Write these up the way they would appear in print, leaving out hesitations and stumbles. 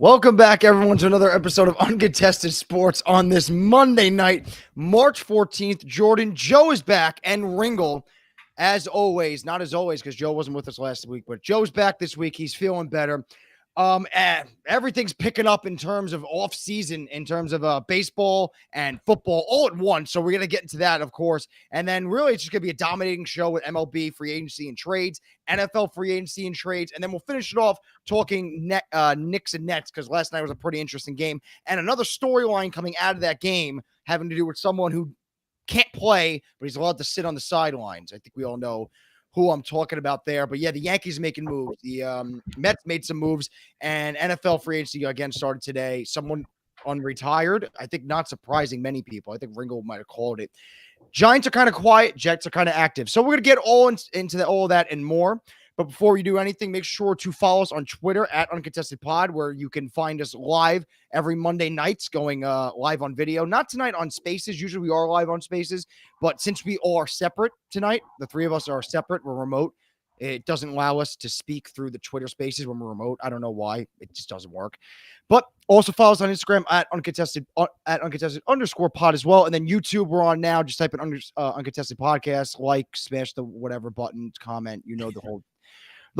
Welcome back, everyone, to another episode of Uncontested Sports on this Monday night, March 14th. Jordan, Joe is back, and Ringle, as always, not as always because Joe wasn't with us last week, but Joe's back this week. He's feeling better. And everything's picking up in terms of off-season, in terms of baseball and football all at once. So we're going to get into that, of course. And then really it's just going to be a dominating show with MLB Free Agency and trades, NFL Free Agency and trades. And then we'll finish it off talking Knicks and Nets because last night was a pretty interesting game. And another storyline coming out of that game having to do with someone who can't play, but he's allowed to sit on the sidelines. I think we all know who I'm talking about there. But yeah, the Yankees making moves. The Mets made some moves, and NFL free agency again started today. Someone unretired. I think not surprising many people. I think Ringle might have called it. Giants are kind of quiet. Jets are kind of active. So we're going to get into all of that and more. But before you do anything, make sure to follow us on Twitter at Uncontested Pod, where you can find us live every Monday nights going live on video. Not tonight on Spaces. Usually we are live on Spaces. But since we all are separate tonight, the three of us are separate. We're remote. It doesn't allow us to speak through the Twitter Spaces when we're remote. I don't know why. It just doesn't work. But also follow us on Instagram at @uncontested_pod as well. And then YouTube, we're on now. Just type in Uncontested Podcast, like, smash the whatever button, comment. You know the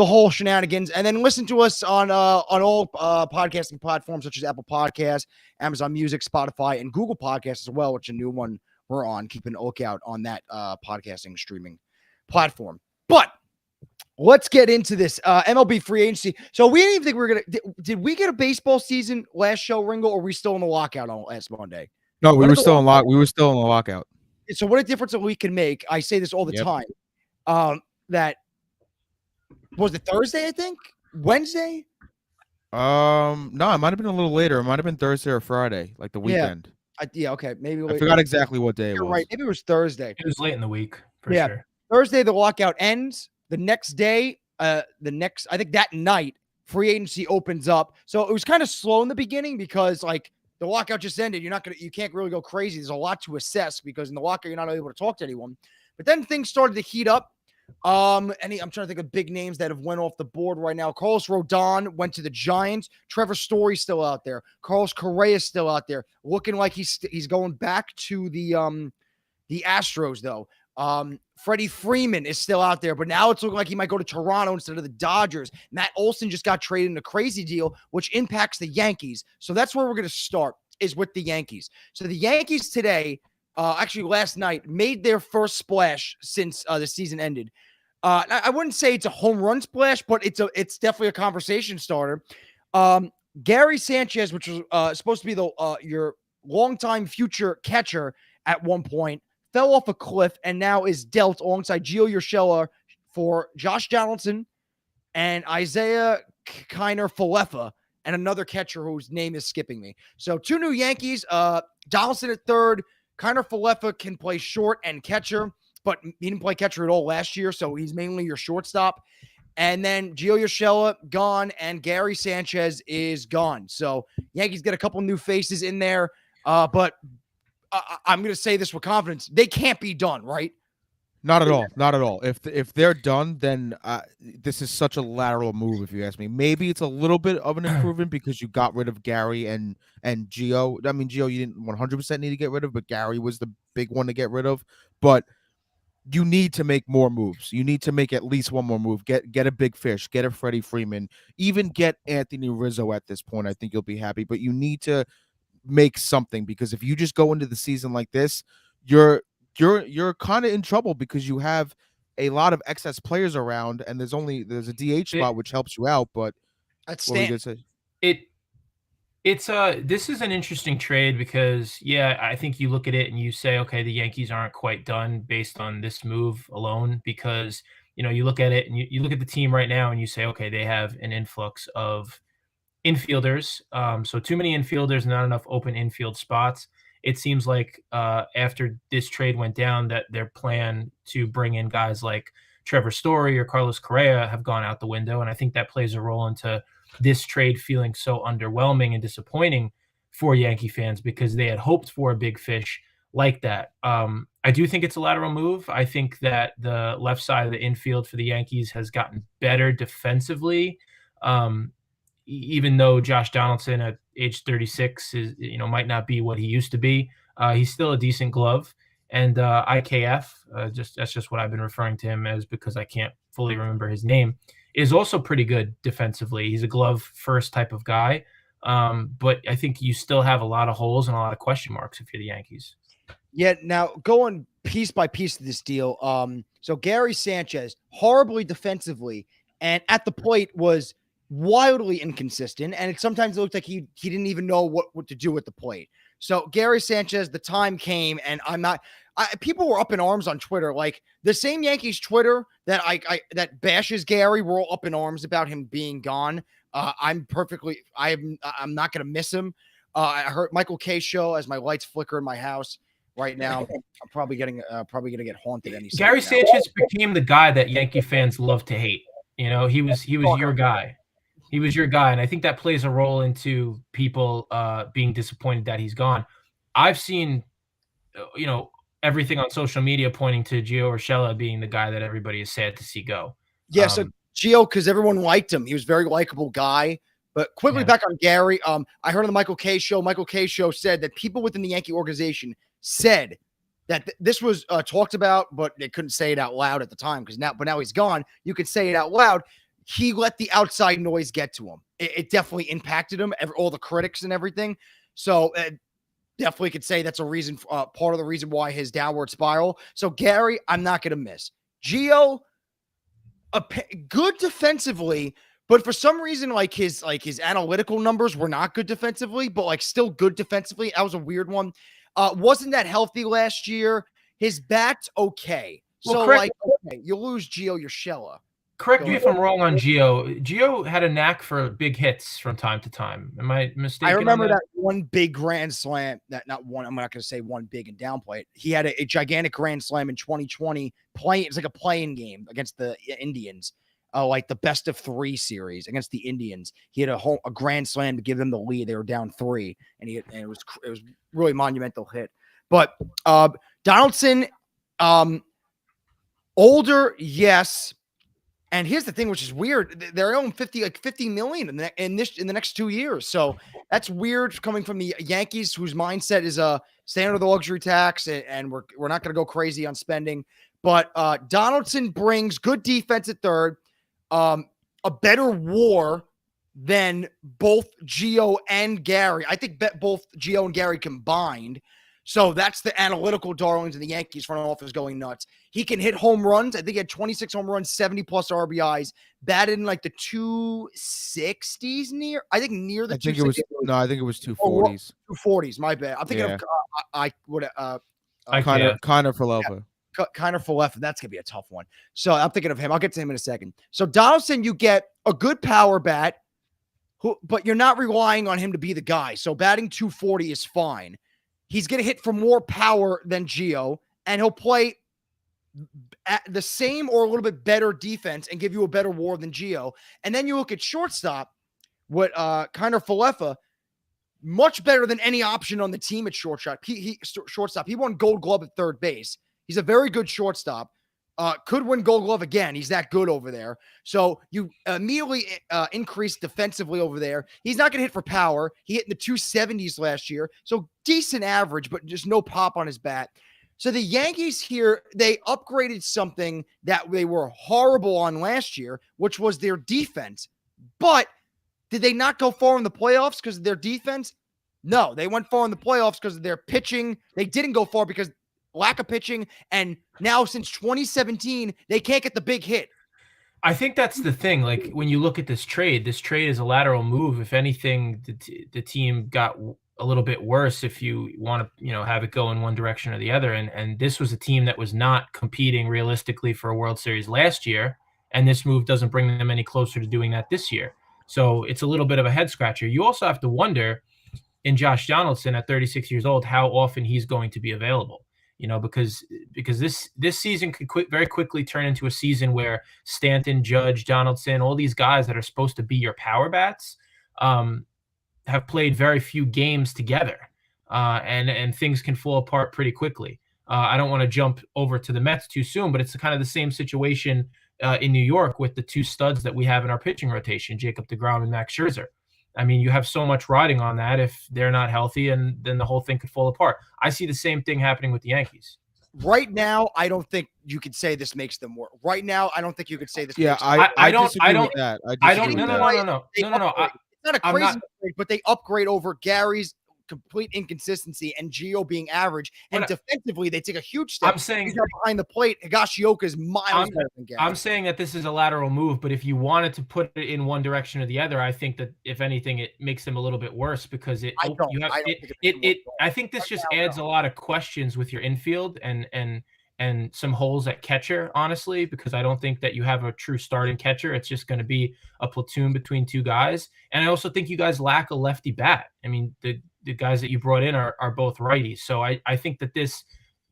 whole shenanigans. And then listen to us on all podcasting platforms such as Apple Podcasts, Amazon Music, Spotify, and Google Podcasts as well, which is a new one we're on. Keep an lookout on that podcasting streaming platform. But let's get into this MLB free agency. So we didn't even think we were going to – did we get a baseball season last show, Ringo, or were we still in the lockout on last Monday? No, we were still in the lockout. So what a difference that we can make. I say this all the time. That – was it Thursday, I think? Wednesday? No, it might have been a little later. It might have been Thursday or Friday, like the weekend. Yeah, okay. Maybe I forgot exactly what day it was. Right. Maybe it was Thursday. It was late in the week, for sure. Thursday, the lockout ends. The next day, I think that night, free agency opens up. So it was kind of slow in the beginning because, like, the lockout just ended. You can't really go crazy. There's a lot to assess because in the lockout, you're not able to talk to anyone. But then things started to heat up. I'm trying to think of big names that have went off the board right now. Carlos Rodon went to the Giants. Trevor Story's still out there. Carlos Correa is still out there, looking like he's going back to the Astros though. Freddie Freeman is still out there, but now it's looking like he might go to Toronto instead of the Dodgers. Matt Olson just got traded in a crazy deal, which impacts the Yankees. So that's where we're going to start, is with the Yankees. So the Yankees today, actually last night, made their first splash since the season ended. I wouldn't say it's a home run splash, but it's definitely a conversation starter. Gary Sanchez, which was supposed to be your longtime future catcher at one point, fell off a cliff and now is dealt alongside Gio Urshela for Josh Donaldson and Isaiah Kiner-Falefa and another catcher whose name is skipping me. So two new Yankees, Donaldson at third. Kiner-Falefa can play short and catcher, but he didn't play catcher at all last year, so he's mainly your shortstop. And then Gio Urshela gone, and Gary Sanchez is gone. So Yankees get a couple new faces in there, but I'm going to say this with confidence. They can't be done, right? Not at all. Not at all. If they're done, then this is such a lateral move, if you ask me. Maybe it's a little bit of an improvement because you got rid of Gary and Gio. I mean, Gio you didn't 100% need to get rid of, but Gary was the big one to get rid of. But you need to make more moves. You need to make at least one more move. Get a big fish. Get a Freddie Freeman. Even get Anthony Rizzo at this point. I think you'll be happy. But you need to make something because if you just go into the season like this, you're kind of in trouble because you have a lot of excess players around, and there's a DH spot which helps you out. But that's what were you gonna say? This is an interesting trade because I think you look at it and you say, okay, the Yankees aren't quite done based on this move alone because you look at it and you look at the team right now and you say, okay, they have an influx of infielders, so too many infielders, not enough open infield spots. It seems like after this trade went down that their plan to bring in guys like Trevor Story or Carlos Correa have gone out the window. And I think that plays a role into this trade feeling so underwhelming and disappointing for Yankee fans because they had hoped for a big fish like that. I do think it's a lateral move. I think that the left side of the infield for the Yankees has gotten better defensively. even though Josh Donaldson at age 36 is, might not be what he used to be, he's still a decent glove. And IKF, that's just what I've been referring to him as because I can't fully remember his name, is also pretty good defensively. He's a glove first type of guy. But I think you still have a lot of holes and a lot of question marks if you're the Yankees. Yeah, now going piece by piece of this deal. So Gary Sanchez, horribly defensively, and at the plate was wildly inconsistent, and it sometimes looked like he didn't even know what to do at the plate. So Gary Sanchez, the time came, and people were up in arms on Twitter, like the same Yankees Twitter that that bashes Gary. We're all up in arms about him being gone. I'm not going to miss him. I heard Michael K show as my lights flicker in my house right now. I'm probably going to get haunted any second. Gary Sanchez became the guy that Yankee fans love to hate. He was your guy. He was your guy, and I think that plays a role into people being disappointed that he's gone. I've seen, everything on social media pointing to Gio Urshela being the guy that everybody is sad to see go. Yeah, so Gio, because everyone liked him. He was a very likable guy. But quickly back on Gary, I heard on the Michael K show said that people within the Yankee organization said that this was talked about, but they couldn't say it out loud at the time but now he's gone. You could say it out loud. He let the outside noise get to him. It definitely impacted him, all the critics and everything. So definitely could say that's a reason, part of the reason why his downward spiral. So Gary, I'm not going to miss. Gio, good defensively, but for some reason, his analytical numbers were not good defensively, but still good defensively. That was a weird one. Wasn't that healthy last year? His bat's okay. Well, so okay, you lose Gio Urshela. Correct me if I'm wrong on Gio. Gio had a knack for big hits from time to time. Am I mistaken? I remember that one big grand slam. I'm not going to say one big and downplay it. He had a gigantic grand slam in 2020. It's like a playing game against the Indians, like the best of 3 series against the Indians. He had a grand slam to give them the lead. They were down 3, and it was really monumental hit. But Donaldson, older, yes. And here's the thing, which is weird. They're owing $50 million in the next 2 years. So that's weird coming from the Yankees, whose mindset is stay under the luxury tax, and we're not going to go crazy on spending. But Donaldson brings good defense at third, a better WAR than both Gio and Gary. I think both Gio and Gary combined. So that's the analytical darlings in the Yankees front office going nuts. He can hit home runs. I think he had 26 home runs, 70-plus RBIs, batted in the 260s near the 260s. I think it was 240s. 240s, my bad. I'm thinking of Kiner Falefa. Kiner Falefa. That's going to be a tough one. So I'm thinking of him. I'll get to him in a second. So Donaldson, you get a good power bat, but you're not relying on him to be the guy. So batting 240 is fine. He's going to hit for more power than Gio, and he'll play at the same or a little bit better defense and give you a better WAR than Gio. And then you look at shortstop, what Kiner Falefa, much better than any option on the team at shortstop. He won Gold Glove at third base. He's a very good shortstop. Could win Gold Glove again. He's that good over there. So you immediately increase defensively over there. He's not going to hit for power. He hit in the 270s last year. So decent average, but just no pop on his bat. So the Yankees here, they upgraded something that they were horrible on last year, which was their defense. But did they not go far in the playoffs because of their defense? No, they went far in the playoffs because of their pitching. They didn't go far because lack of pitching, and now since 2017, they can't get the big hit. I think that's the thing. When you look at this trade is a lateral move. If anything, the team got a little bit worse if you want to, have it go in one direction or the other. And this was a team that was not competing realistically for a World Series last year, and this move doesn't bring them any closer to doing that this year. So it's a little bit of a head scratcher. You also have to wonder, in Josh Donaldson at 36 years old, how often he's going to be available. Because this season could very quickly turn into a season where Stanton, Judge, Donaldson, all these guys that are supposed to be your power bats, have played very few games together, and things can fall apart pretty quickly. I don't want to jump over to the Mets too soon, but it's kind of the same situation in New York with the 2 studs that we have in our pitching rotation, Jacob deGrom and Max Scherzer. I mean, you have so much riding on that. If they're not healthy, and then the whole thing could fall apart. I see the same thing happening with the Yankees. Right now, I don't think you could say this makes them work. Right now, I don't think you could say this. Yeah, makes them I disagree with that. I don't. disagree No, with no, that. no. They upgrade. It's not a I'm crazy not- upgrade, but they upgrade over Gary's complete inconsistency and Gio being average. And But defensively, they take a huge step. I'm saying He's not behind the plate. Higashioka is miles better than Gary. I'm saying that this is a lateral move, but if you wanted to put it in one direction or the other, I think that if anything, it makes them a little bit worse because I don't think it's I think this just adds a lot of questions with your infield and some holes at catcher, honestly, because I don't think that you have a true starting catcher. It's just going to be a platoon between two guys. And I also think you guys lack a lefty bat. I mean, the guys that you brought in are both righties. So I think that this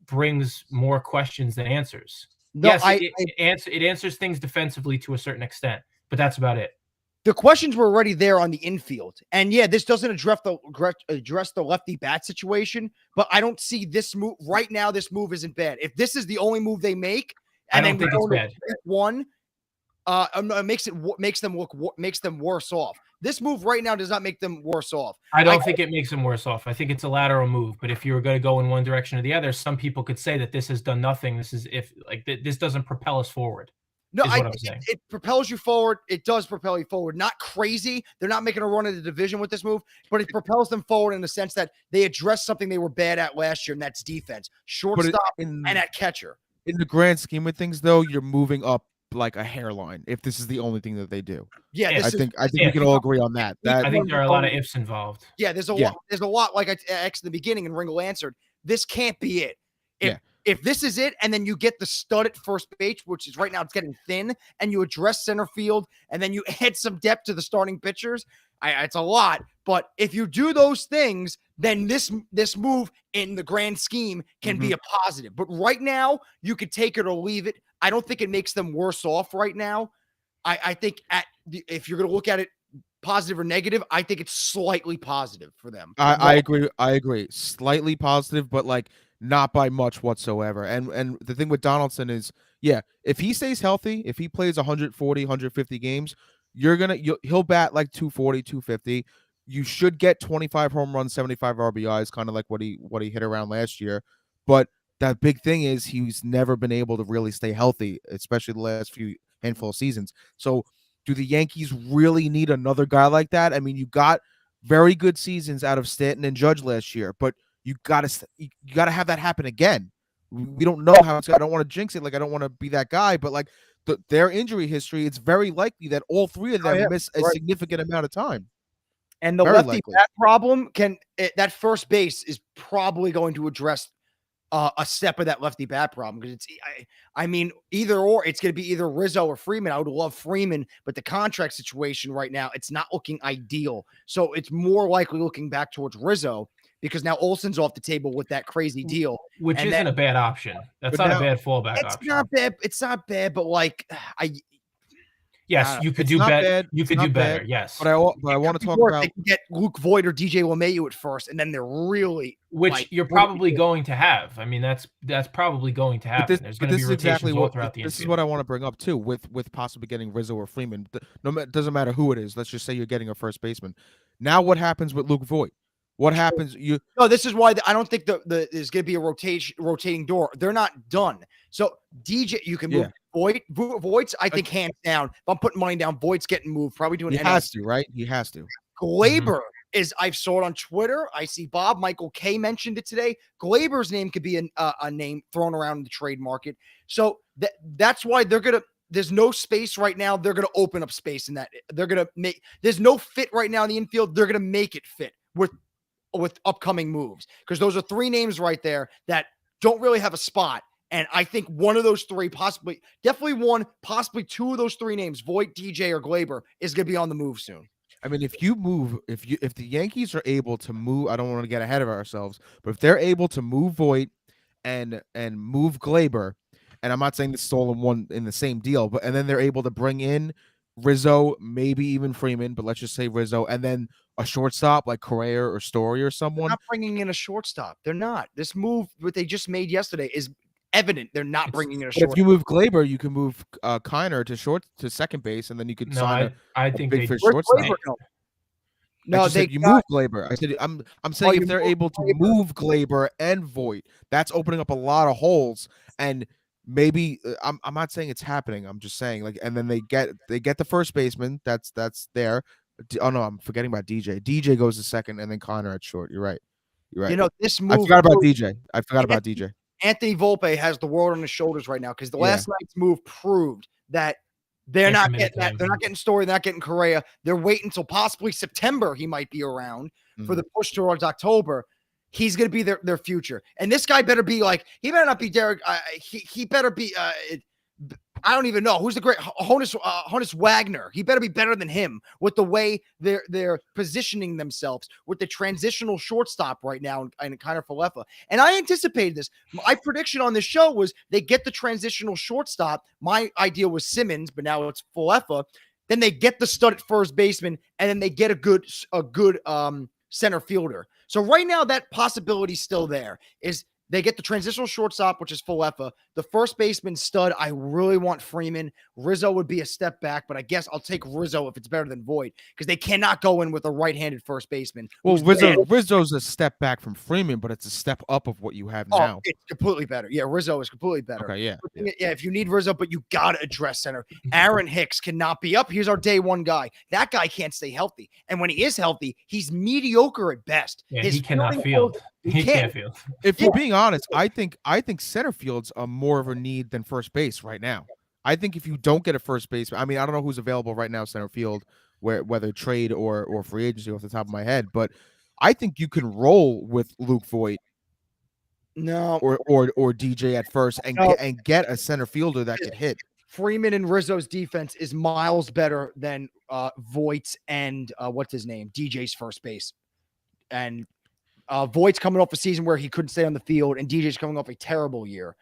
brings more questions than answers. No, Yes, it answers things defensively to a certain extent, but that's about it. The questions were already there on the infield. And yeah, this doesn't address the lefty bat situation, but I don't see this move right now. This move isn't bad. If this is the only move they make, and I don't think it's bad. One, makes them worse off. This move right now does not make them worse off. I don't think it makes them worse off. I think it's a lateral move. But if you were going to go in one direction or the other, some people could say that this has done nothing. This doesn't propel us forward. No, I'm it propels you forward. It does propel you forward. Not crazy. They're not making a run of the division with this move, but it propels them forward in the sense that they address something they were bad at last year, and that's defense, shortstop, and at catcher. In the grand scheme of things, though, you're moving up like a hairline if this is the only thing that they do. Yeah, I think we can all agree on that. I think there are a lot of ifs involved. Yeah, there's a lot. Like I asked in the beginning, and Ringle answered, this can't be it. If this is it, and then you get the stud at first base, which is right now it's getting thin, and you address center field, and then you add some depth to the starting pitchers, it's a lot. But if you do those things, then this move in the grand scheme can be a positive. But right now, you could take it or leave it. I don't think it makes them worse off right now. I think if you're going to look at it positive or negative, I think it's slightly positive for them. I agree. Slightly positive, but like not by much whatsoever. And the thing with Donaldson is, yeah, if he stays healthy, if he plays 140, 150 games, he'll bat like 240, 250. You should get 25 home runs, 75 RBIs, kind of like what he hit around last year. But that big thing is he's never been able to really stay healthy, especially the last few handful of seasons. So do the Yankees really need another guy like that? I mean, you got very good seasons out of Stanton and Judge last year, but you gotta have that happen again. We don't know how it's. I don't want to jinx it. Like I don't want to be that guy, but like their injury history, it's very likely that all three of them miss a significant amount of time. And the lefty bat problem that first base is probably going to address a step of that lefty bat problem because I mean, either or, it's going to be either Rizzo or Freeman. I would love Freeman, but the contract situation right now, it's not looking ideal. So it's more likely looking back towards Rizzo because now Olsen's off the table with that crazy deal. Which isn't a bad option. That's not a bad fallback option. It's not bad. It's not bad, but like yes, you could do better. You could do better. Yes, but I want to talk about. They can get Luke Voigt or DJ LeMahieu at first, and then they're really you're probably going to have. I mean, that's probably going to happen. There's going to be rotations all throughout the infield. This is what I want to bring up too, with possibly getting Rizzo or Freeman. It doesn't matter who it is. Let's just say you're getting a first baseman. Now, what happens with Luke Voigt? What happens? No, this is why I don't think there's going to be a rotating door. They're not done. So DJ, you can move Voigt's. I think hands down. If I'm putting money down, Voigt's getting moved. Probably doing. He has to, right? He has to. Gleyber is. I've saw it on Twitter. I see Michael K mentioned it today. Gleyber's name could be a name thrown around in the trade market. So that's why they're gonna. There's no space right now. They're gonna open up space in that. They're gonna make. There's no fit right now in the infield. They're gonna make it fit with upcoming moves because those are three names right there that don't really have a spot. And I think one of those three, definitely one, possibly two of those three names, Voigt, DJ, or Gleyber, is going to be on the move soon. I mean, if the Yankees are able to move, I don't want to get ahead of ourselves, but if they're able to move Voigt and move Gleyber, and I'm not saying this is all in the same deal, and then they're able to bring in Rizzo, maybe even Freeman, but let's just say Rizzo, and then a shortstop like Correa or Story or someone. They're not bringing in a shortstop. They're not. This move, what they just made yesterday, is evident they're not bringing in a shortstop. If you move Gleyber, you can move Kiner to second base, and then you could sign I think big they fish shortstop. No, just they said you got move Glaber. I said I'm saying you if they're moved able to Glaber. move Glaber and Voit, that's opening up a lot of holes. And maybe I'm not saying it's happening. I'm just saying like, and then they get the first baseman. That's there. Oh no, I'm forgetting about DJ. DJ goes to second, and then Connor at short. You're right. This I move. forgot about DJ. I forgot about DJ. Anthony Volpe has the world on his shoulders right now because the Yeah. last night's move proved that they're Can't not commit getting to that. him. They're not getting Story. They're not getting Correa. They're waiting until possibly September. He might be around for the push towards October. He's going to be their future. And this guy better be like, he better not be Derek. He better be, I don't even know who's the great Honus Wagner. He better be better than him with the way they're positioning themselves with the transitional shortstop right now and Kiner Falefa. And I anticipated this. My prediction on this show was they get the transitional shortstop. My idea was Simmons, but now it's Falefa. Then they get the stud at first baseman, and then they get a good center fielder. So right now that possibility is still there. Is they get the transitional shortstop, which is Falefa. The first baseman stud, I really want Freeman. Rizzo would be a step back, but I guess I'll take Rizzo if it's better than Voit because they cannot go in with a right-handed first baseman. Well, Rizzo's a step back from Freeman, but it's a step up of what you have now. It's completely better. Yeah, Rizzo is completely better. Okay, yeah. If you need Rizzo, but you got to address center. Aaron Hicks cannot be up. Here's our day one guy. That guy can't stay healthy. And when he is healthy, he's mediocre at best. Yeah, he cannot field. He can't field. If you're being honest, I think center fields are more of a need than first base right now. I think if you don't get a first baseman, I mean, I don't know who's available right now center field, whether trade or free agency off the top of my head, but I think you can roll with Luke Voit. No. Or DJ at first and get a center fielder that could hit. Freeman and Rizzo's defense is miles better than Voigt's and what's his name? DJ's first base. And Voigt's coming off a season where he couldn't stay on the field, and DJ's coming off a terrible year.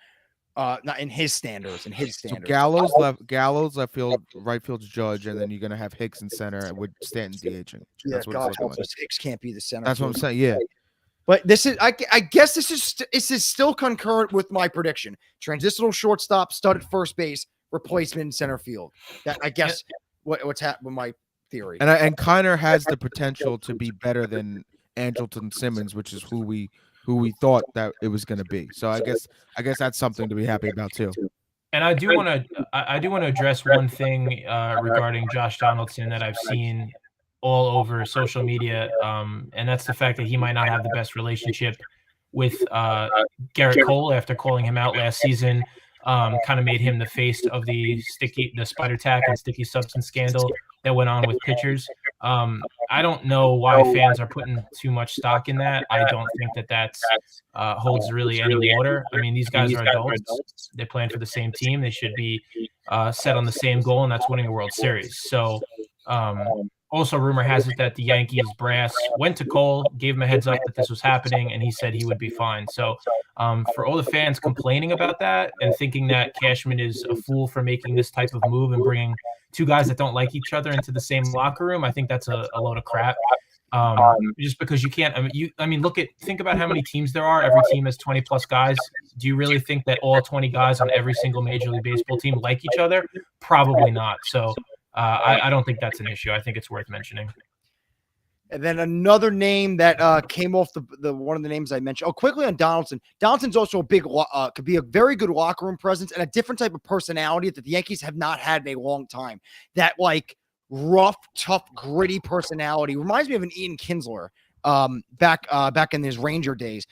Not in his standards. So Gallows left field, right field's Judge, and then you're gonna have Hicks in center with Stanton DHing. That's what it's looking like. Hicks can't be the center. That's what I'm saying. Yeah. But this is, I guess this is still concurrent with my prediction. Transitional shortstop, stud at first base, replacement center field. That I guess what's happened with my theory. And Kiner has the potential to be better than Andrelton Simmons, which is who we thought that it was going to be. So I guess that's something to be happy about too. And I do want to address one thing regarding Josh Donaldson that I've seen all over social media, and that's the fact that he might not have the best relationship with Garrett Cole after calling him out last season. Kind of made him the face of the spider tack and sticky substance scandal that went on with pitchers. I don't know why fans are putting too much stock in that. I don't think that holds really any water. I mean, these guys are adults. They're playing for the same team. They should be set on the same goal, and that's winning a World Series. So also, rumor has it that the Yankees brass went to Cole, gave him a heads up that this was happening, and he said he would be fine. So for all the fans complaining about that and thinking that Cashman is a fool for making this type of move and bringing two guys that don't like each other into the same locker room, I think that's a load of crap. Just because you can't, think about how many teams there are. Every team has 20 plus guys. Do you really think that all 20 guys on every single Major League Baseball team like each other? Probably not. So I don't think that's an issue. I think it's worth mentioning. And then another name that came off the one of the names I mentioned. Oh, quickly on Donaldson. Donaldson's also could be a very good locker room presence and a different type of personality that the Yankees have not had in a long time. That like rough, tough, gritty personality reminds me of an Ian Kinsler back in his Ranger days.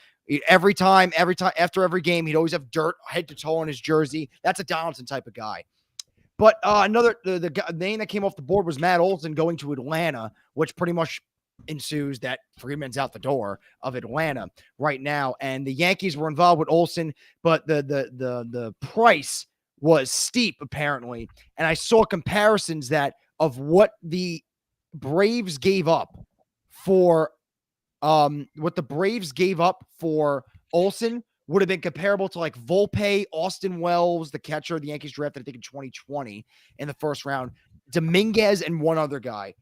Every time after every game, he'd always have dirt head to toe on his jersey. That's a Donaldson type of guy. But the name that came off the board was Matt Olson going to Atlanta, which pretty much ensues that Freeman's out the door of Atlanta right now. And the Yankees were involved with Olson, but the price was steep apparently. And I saw comparisons of what the Braves gave up for Olson would have been comparable to like Volpe, Austin Wells, the catcher the Yankees drafted, I think in 2020 in the first round, Dominguez, and one other guy.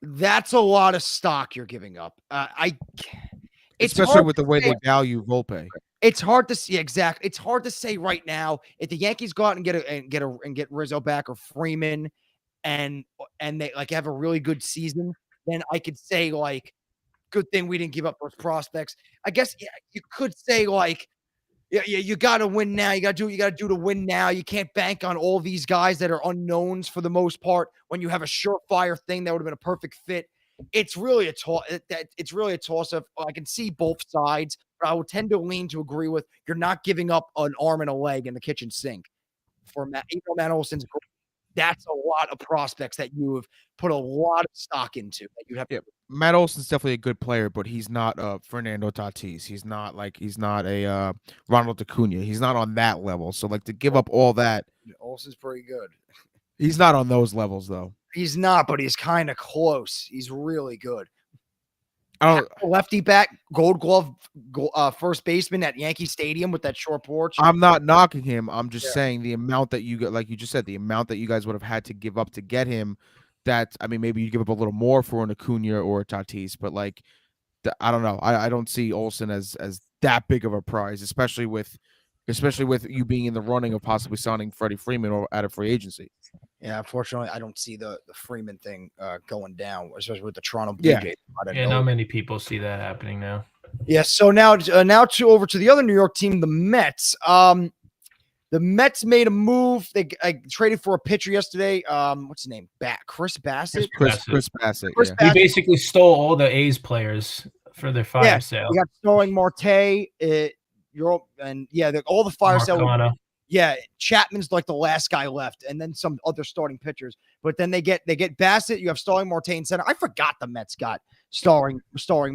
That's a lot of stock you're giving up. Especially with the way they value Volpe. It's hard to see exactly. It's hard to say right now if the Yankees go out and get Rizzo back or Freeman. and they like have a really good season, then I could say like, good thing we didn't give up those prospects. I guess you could say like, yeah, you got to win now. You got to do what you got to do to win now. You can't bank on all these guys that are unknowns for the most part. When you have a surefire thing that would have been a perfect fit, it's really a toss. It's really a toss-up. I can see both sides, but I would tend to lean to agree with you're not giving up an arm and a leg in the kitchen sink for Matt. Even though Matt Olson's great, that's a lot of prospects that you have put a lot of stock into. That you have. Yeah, Matt Olson's definitely a good player, but he's not Fernando Tatis. He's not a Ronald Acuna. He's not on that level. So like to give up all that, Olson's pretty good. he's not on those levels though. He's not, but he's kind of close. He's really good. I don't. Lefty back, Gold Glove, first baseman at Yankee Stadium with that short porch. I'm not knocking him. I'm just saying the amount that you got, like you just said, the amount that you guys would have had to give up to get him. That I mean, maybe you give up a little more for an Acuna or a Tatis, but like, I don't know. I don't see Olson as that big of a prize, especially with you being in the running of possibly signing Freddie Freeman or out of free agency. Yeah, unfortunately, I don't see the Freeman thing going down, especially with the Toronto Blue Jays. Yeah, not many people see that happening now. Yeah, so now over to the other New York team, the Mets. The Mets made a move. They traded for a pitcher yesterday. What's his name? Chris Bassett. Chris Bassett. He basically stole all the A's players for their fire sale. We got Starling Marte. All the fire sale. Yeah, Chapman's like the last guy left, and then some other starting pitchers. But then they get Bassett. You have Starling Marte in center. I forgot the Mets got Starling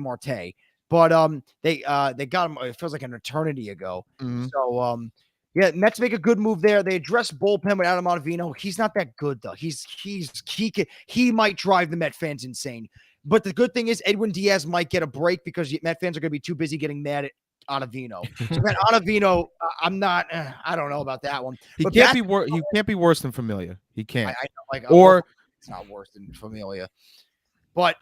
Marte, but they got him. It feels like an eternity ago. Mm-hmm. So yeah, Mets make a good move there. They address bullpen with Adam Ottavino. He's not that good though. He might drive the Met fans insane. But the good thing is Edwin Diaz might get a break because Met fans are going to be too busy getting mad at Ottavino. So man, Ottavino, I don't know about that one. He can't be worse than Familia. He can't. I know, it's not worse than Familia. But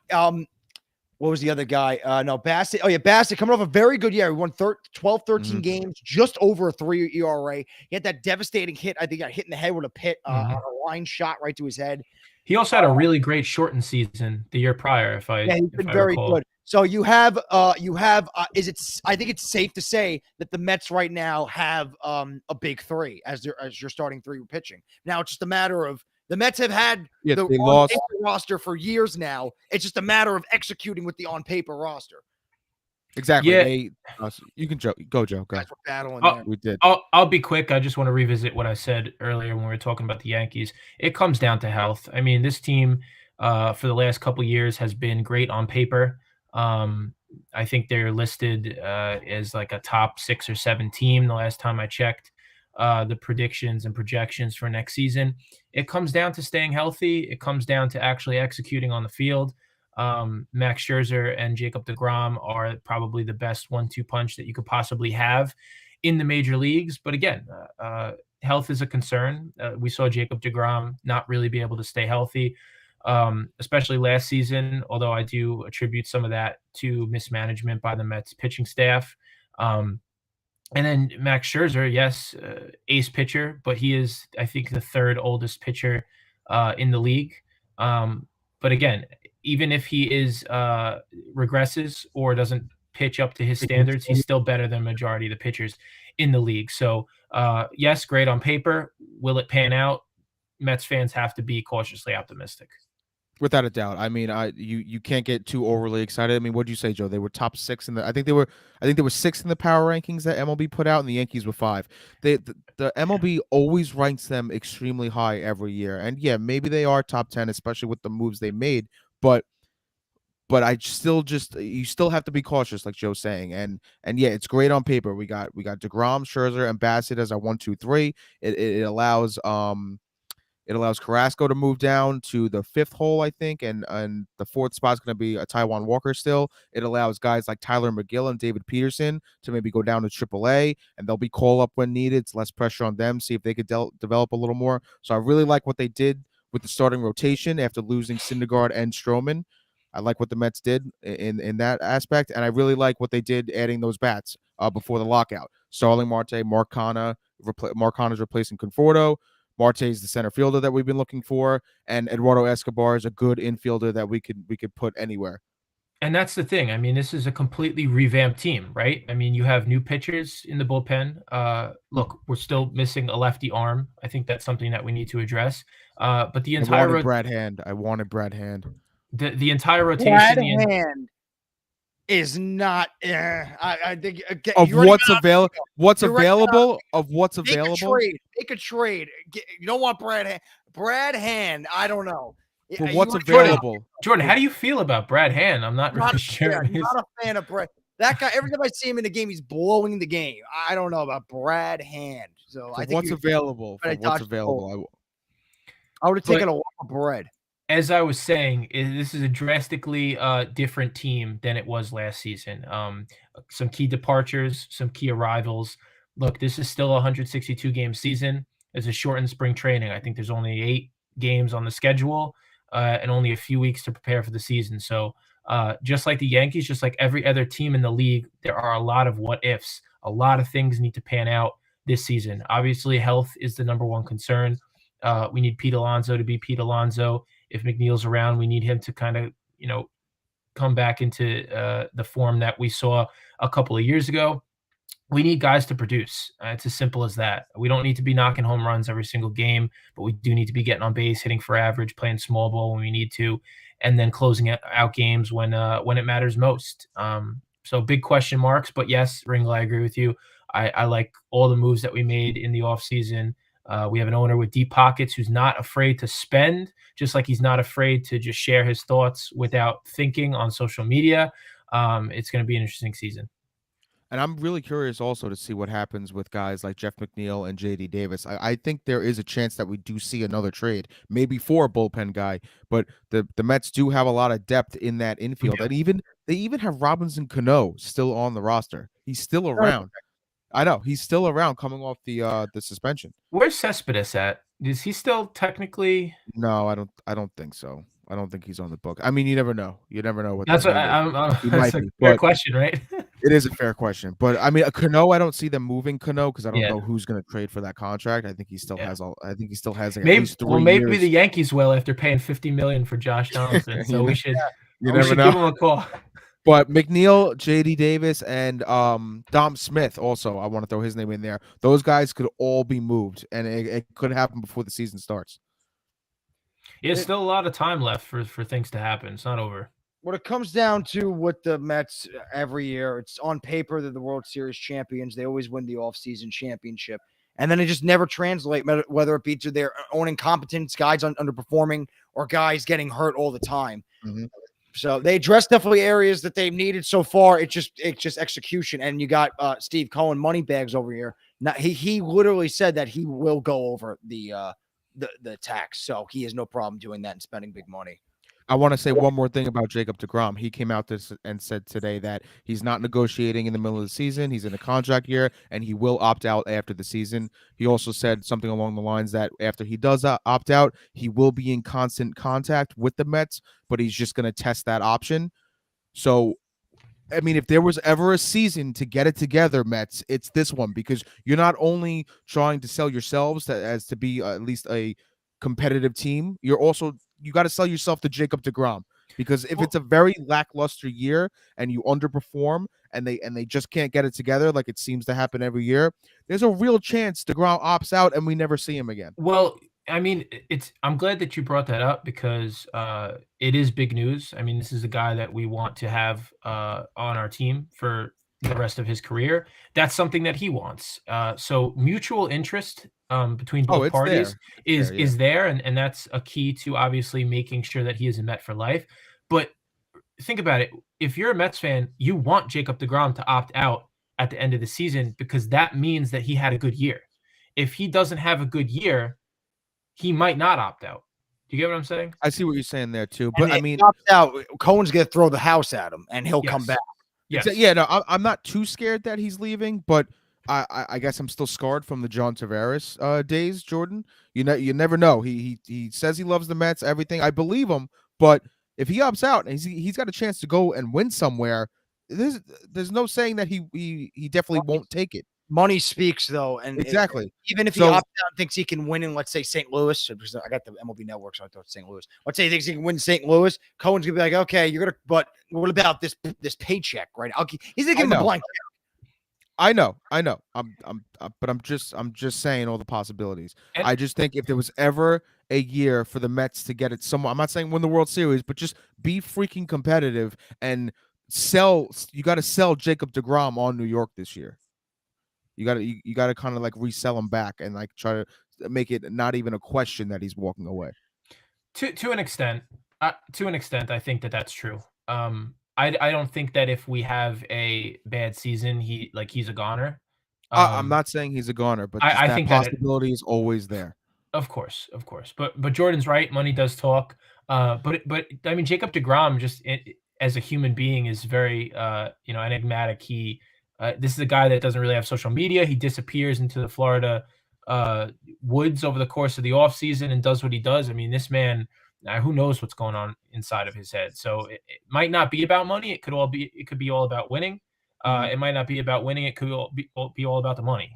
what was the other guy? No, Bassett. Oh, yeah, Bassett coming off a very good year. He won 12, 13 games, just over a 3 ERA. He had that devastating hit. I think he got hit in the head with a pit, on a line shot right to his head. He also had a really great shortened season the year prior. He's been very good. So you have. I think it's safe to say that the Mets right now have a big three as your starting three pitching. Now it's just a matter of. The Mets have had the on-paper roster for years now. It's just a matter of executing with the on-paper roster. Exactly. Yeah. You can go, Joe. Go. Guys were battling there. We did. I'll be quick. I just want to revisit what I said earlier when we were talking about the Yankees. It comes down to health. I mean, this team for the last couple of years has been great on paper. I think they're listed as like a top 6 or 7 team the last time I checked. The predictions and projections for next season. It comes down to staying healthy. It comes down to actually executing on the field. Max Scherzer and Jacob deGrom are probably the best 1-2 punch that you could possibly have in the major leagues. But again, health is a concern. We saw Jacob deGrom not really be able to stay healthy, especially last season, although I do attribute some of that to mismanagement by the Mets pitching staff. And then Max Scherzer, yes, ace pitcher, but he is, I think, the 3rd oldest pitcher in the league. But again, even if he regresses or doesn't pitch up to his standards, he's still better than majority of the pitchers in the league. So, yes, great on paper. Will it pan out? Mets fans have to be cautiously optimistic. Without a doubt. I mean, you can't get too overly excited. I mean, what'd you say, Joe? They were top 6 in the. I think they were 6 in the power rankings that MLB put out, and the Yankees were 5. The MLB always ranks them extremely high every year, and yeah, maybe they are top 10, especially with the moves they made. But I you still have to be cautious, like Joe's saying, and yeah, it's great on paper. We got deGrom, Scherzer, and Bassett as our 1, 2, 3. It allows It allows Carrasco to move down to the 5th hole, I think, and the 4th spot is going to be a Taijuan Walker still. It allows guys like Tyler McGill and David Peterson to maybe go down to AAA, and they'll be call up when needed. It's less pressure on them, see if they could develop a little more. So I really like what they did with the starting rotation after losing Syndergaard and Stroman. I like what the Mets did in that aspect, and I really like what they did adding those bats before the lockout. Starling Marte, Mark Canha is replacing Conforto. Marte is the center fielder that we've been looking for, and Eduardo Escobar is a good infielder that we could put anywhere. And that's the thing. I mean, this is a completely revamped team, right? I mean, you have new pitchers in the bullpen. Look, we're still missing a lefty arm. I think that's something that we need to address. But the entire I wanted Brad Hand. The entire rotation. Brad Hand is not. I think of what's available. What's available of what's available. They could trade. You don't want Brad Hand. Brad Hand. I don't know. For what's available. Jordan, how do you feel about Brad Hand? I'm not really sure. I'm not a fan of Brad. That guy, every time I see him in the game, he's blowing the game. I don't know about Brad Hand. So I think what's available. I would have taken a lot of bread. As I was saying, this is a drastically different team than it was last season. Some key departures, some key arrivals. Look, this is still a 162-game season. It's a shortened spring training. I think there's only 8 games on the schedule. And only a few weeks to prepare for the season. So just like the Yankees, just like every other team in the league, there are a lot of what ifs. A lot of things need to pan out this season. Obviously, health is the number one concern. We need Pete Alonso to be Pete Alonso. If McNeil's around, we need him to kind of, come back into the form that we saw a couple of years ago. We need guys to produce. It's as simple as that. We don't need to be knocking home runs every single game, but we do need to be getting on base, hitting for average, playing small ball when we need to, and then closing out games when it matters most. So big question marks, but yes, Ringle, I agree with you. I like all the moves that we made in the offseason. We have an owner with deep pockets who's not afraid to spend, just like he's not afraid to just share his thoughts without thinking on social media. It's going to be an interesting season. And I'm really curious also to see what happens with guys like Jeff McNeil and JD Davis. I think there is a chance that we do see another trade, maybe for a bullpen guy, but the Mets do have a lot of depth in that infield. And they even have Robinson Cano still on the roster. He's still around. I know he's still around coming off the suspension. Where's Cespedes at? Is he still technically? No, I don't think so. I don't think he's on the book. I mean, you never know. You never know what. That's what that's a fair question, right? It is a fair question, but I mean, Cano, I don't see them moving Cano because I don't know who's going to trade for that contract. I think he still has all. I think he still has like maybe. At least 3 maybe years. The Yankees will after paying $50 million for Josh Donaldson. So we should. You never know. Give him a call. But McNeil, JD Davis, and Dom Smith also, I want to throw his name in there. Those guys could all be moved, and it could happen before the season starts. Yeah, still a lot of time left for things to happen. It's not over. When it comes down to what the Mets every year, it's on paper they're the World Series champions. They always win the offseason championship. And then they just never translate, whether it be to their own incompetence, guys underperforming, or guys getting hurt all the time. Mm-hmm. So they addressed definitely areas that they've needed so far. It's just execution. And you got Steve Cohen moneybags over here. Now, he literally said that he will go over the tax. So he has no problem doing that and spending big money. I want to say one more thing about Jacob deGrom. He came out and said today that he's not negotiating in the middle of the season. He's in a contract year, and he will opt out after the season. He also said something along the lines that after he does opt out, he will be in constant contact with the Mets, but he's just going to test that option. So, I mean, if there was ever a season to get it together, Mets, it's this one, because you're not only trying to sell yourselves as to be at least a competitive team, you got to sell yourself to Jacob deGrom, because if it's a very lackluster year and you underperform and they just can't get it together like it seems to happen every year, there's a real chance deGrom opts out and we never see him again. Well, I mean, I'm glad that you brought that up because it is big news. I mean, this is a guy that we want to have on our team for the rest of his career. That's something that he wants. So mutual interest between both parties is there, and that's a key to obviously making sure that he is a Met for life. But think about it. If you're a Mets fan, you want Jacob deGrom to opt out at the end of the season because that means that he had a good year. If he doesn't have a good year, he might not opt out. Do you get what I'm saying? I see what you're saying there too. But I mean, opt out, Cohen's going to throw the house at him and he'll come back. Yes. Yeah, no, I'm not too scared that he's leaving, but I guess I'm still scarred from the John Tavares days, Jordan. You never know. He says he loves the Mets, everything. I believe him, but if he opts out and he's got a chance to go and win somewhere, there's no saying that he definitely won't take it. Money speaks, though, and Exactly. even if he So- opts out and thinks he can win in, let's say, St. Louis, because I got the MLB Network, so I thought St. Louis. Let's say he thinks he can win St. Louis. Cohen's gonna be like, okay, you're gonna, but what about this paycheck, right? He's gonna give him a blank check. I know. But I'm just saying all the possibilities. And- I just think if there was ever a year for the Mets to get it somewhere, I'm not saying win the World Series, but just be freaking competitive and sell. You got to sell Jacob deGrom on New York this year. You got to kind of like resell him back and like try to make it not even a question that he's walking away. To an extent, I think that's true. I don't think that if we have a bad season, he's a goner. I'm not saying he's a goner, but I that think possibility is always there. Of course. But Jordan's right. Money does talk. But I mean, Jacob deGrom as a human being is very enigmatic. This is a guy that doesn't really have social media. He disappears into the Florida woods over the course of the offseason and does what he does. I mean, this man, who knows what's going on inside of his head. So it might not be about money. It could be all about winning. It might not be about winning. It could be all about the money.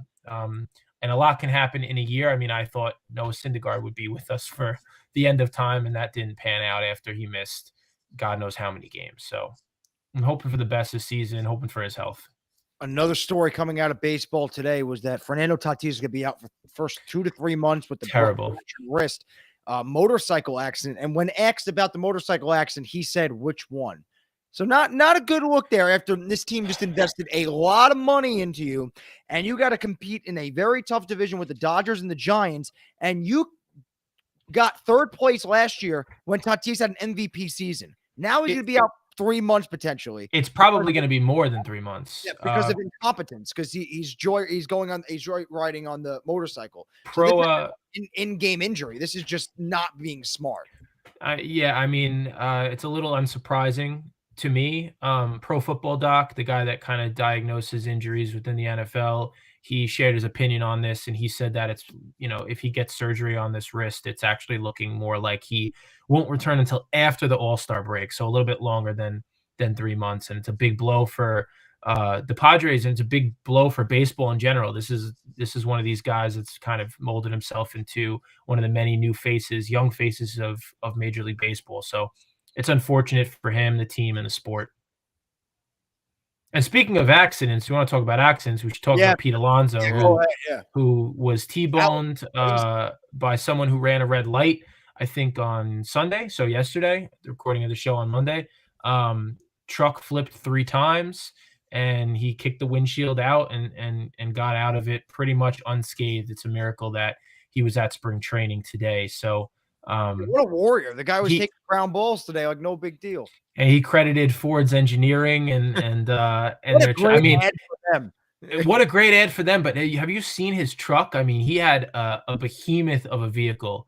And a lot can happen in a year. I mean, I thought Noah Syndergaard would be with us for the end of time, and that didn't pan out after he missed God knows how many games. So I'm hoping for the best this season, hoping for his health. Another story coming out of baseball today was that Fernando Tatis is going to be out for the first 2 to 3 months with the Terrible wrist motorcycle accident. And when asked about the motorcycle accident, he said, which one? So not a good look there after this team just invested a lot of money into you, and you got to compete in a very tough division with the Dodgers and the Giants, and you got third place last year when Tatis had an MVP season. Now he's going to be out 3 months potentially. It's probably going to be more than 3 months. Yeah, because of incompetence, because he's riding on the motorcycle. In-game injury. This is just not being smart. Yeah, I mean, it's a little unsurprising to me. Pro Football Doc, the guy that kind of diagnoses injuries within the NFL, he shared his opinion on this, and he said that it's, if he gets surgery on this wrist, it's actually looking more like he won't return until after the All-Star break, so a little bit longer than 3 months. And it's a big blow for the Padres, and it's a big blow for baseball in general. This is one of these guys that's kind of molded himself into one of the many new faces, young faces of Major League Baseball. So it's unfortunate for him, the team, and the sport. And speaking of accidents, we want to talk about accidents. We should talk about Pete Alonso, who was T-boned by someone who ran a red light, I think on Sunday. So yesterday, the recording of the show on Monday. Truck flipped 3 times, and he kicked the windshield out and got out of it pretty much unscathed. It's a miracle that he was at spring training today. So what a warrior. The guy was taking ground balls today, like no big deal. And he credited Ford's engineering and what a great ad for them. What a great ad for them. But have you seen his truck? I mean, he had a behemoth of a vehicle.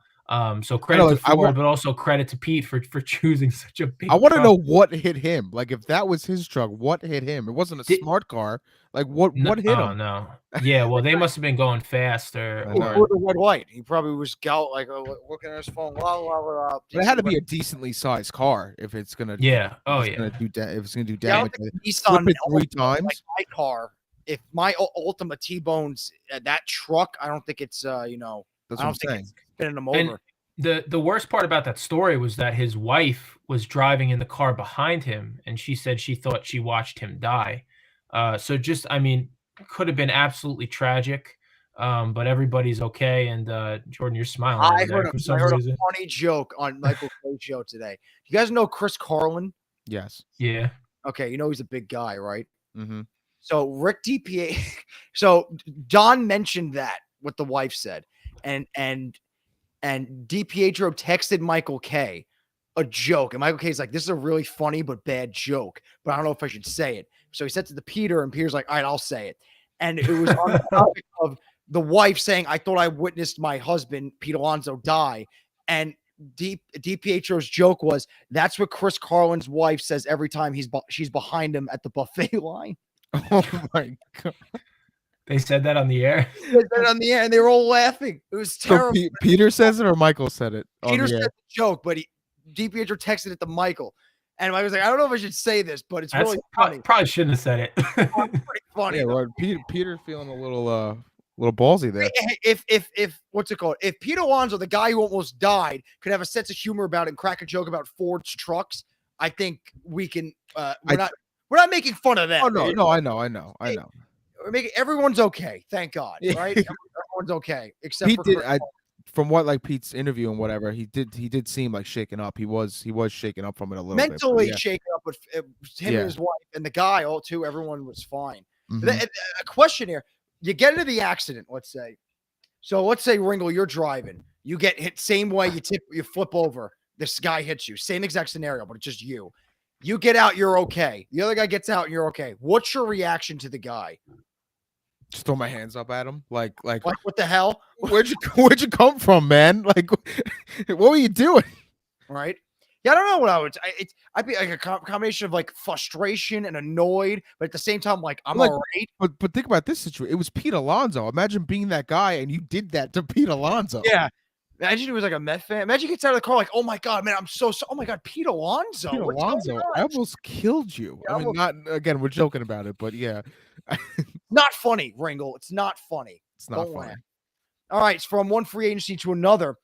So credit to Ford, but also credit to Pete for choosing such a big I want to know what hit him. Like, if that was his truck, what hit him? It wasn't a smart car. Like, what hit him? Oh, no. Yeah, well, they must have been going fast. Or the red light. He probably was looking at his phone. But it had to be a decently sized car if it's gonna. Yeah. If it's gonna do damage. Nissan it 3 times. Like my car. If my Ultima T-bones that truck, I don't think it's That's I don't think saying. it's spinning them over. And the worst part about that story was that his wife was driving in the car behind him, and she said she thought she watched him die. So just, I mean, could have been absolutely tragic, but everybody's okay. And Jordan, you're smiling. I heard a funny joke on Michael Clay's show today. You guys know Chris Carlin? Yes. Yeah. Okay, he's a big guy, right? Mm-hmm. So Rick DPA, so Don mentioned that what the wife said, and DiPietro texted Michael K a joke, and Michael K is like, "This is a really funny but bad joke, but I don't know if I should say it." So he said to Peter, and Peter's like, "All right, I'll say it." And it was on the topic of the wife saying, "I thought I witnessed my husband, Pete Alonso, die," and DiPietro's joke was, "That's what Chris Carlin's wife says every time she's behind him at the buffet line." Oh my God. They said that on the air? They said it on the air, and they were all laughing. It was terrible. So Peter says it or Michael said it? Peter said the joke, but DiPietro texted it to Michael. And Michael was like, "I don't know if I should say this, but it's really funny." Probably shouldn't have said it. Pretty funny. Yeah, though. well, Peter feeling a little ballsy there. If what's it called? If Pete Alonso, the guy who almost died, could have a sense of humor about it and crack a joke about Ford's trucks, I think we can. We're not making fun of them. Oh no, I know. We're making everyone's okay. Thank God, Yeah. right? Everyone's okay except Pete for did. Chris From what like Pete's interview and whatever, he did seem like shaken up. He was shaken up from it a little mentally bit. shaken up with him and his wife and the guy. All too. Everyone was fine. Mhm. A question here: you get into the accident, let's say. So let's say Ringle, you're driving. You get hit same way. You flip over. This guy hits you. Same exact scenario, but it's just you. You get out. You're okay. The other guy gets out, and you're okay. What's your reaction to the guy? Just throw my hands up at him, like what the hell? where'd you come from, man? Like, what were you doing? Right? Yeah, I don't know what I would. I'd be like a combination of like frustration and annoyed, but at the same time, like I'm Like, all right. But think about this situation. It was Pete Alonso. Imagine being that guy and you did that to Pete Alonso. Yeah. Imagine he was like a Met fan. Imagine he gets out of the car like, oh my God, man, I'm so oh my God, Pete Alonso. Pete What's Alonso, going on? I almost killed you. Yeah, I mean, not again. We're joking about it, but yeah, Not funny, Ringle. It's not funny. it's not Don't funny. laugh. All right, it's from one free agency to another.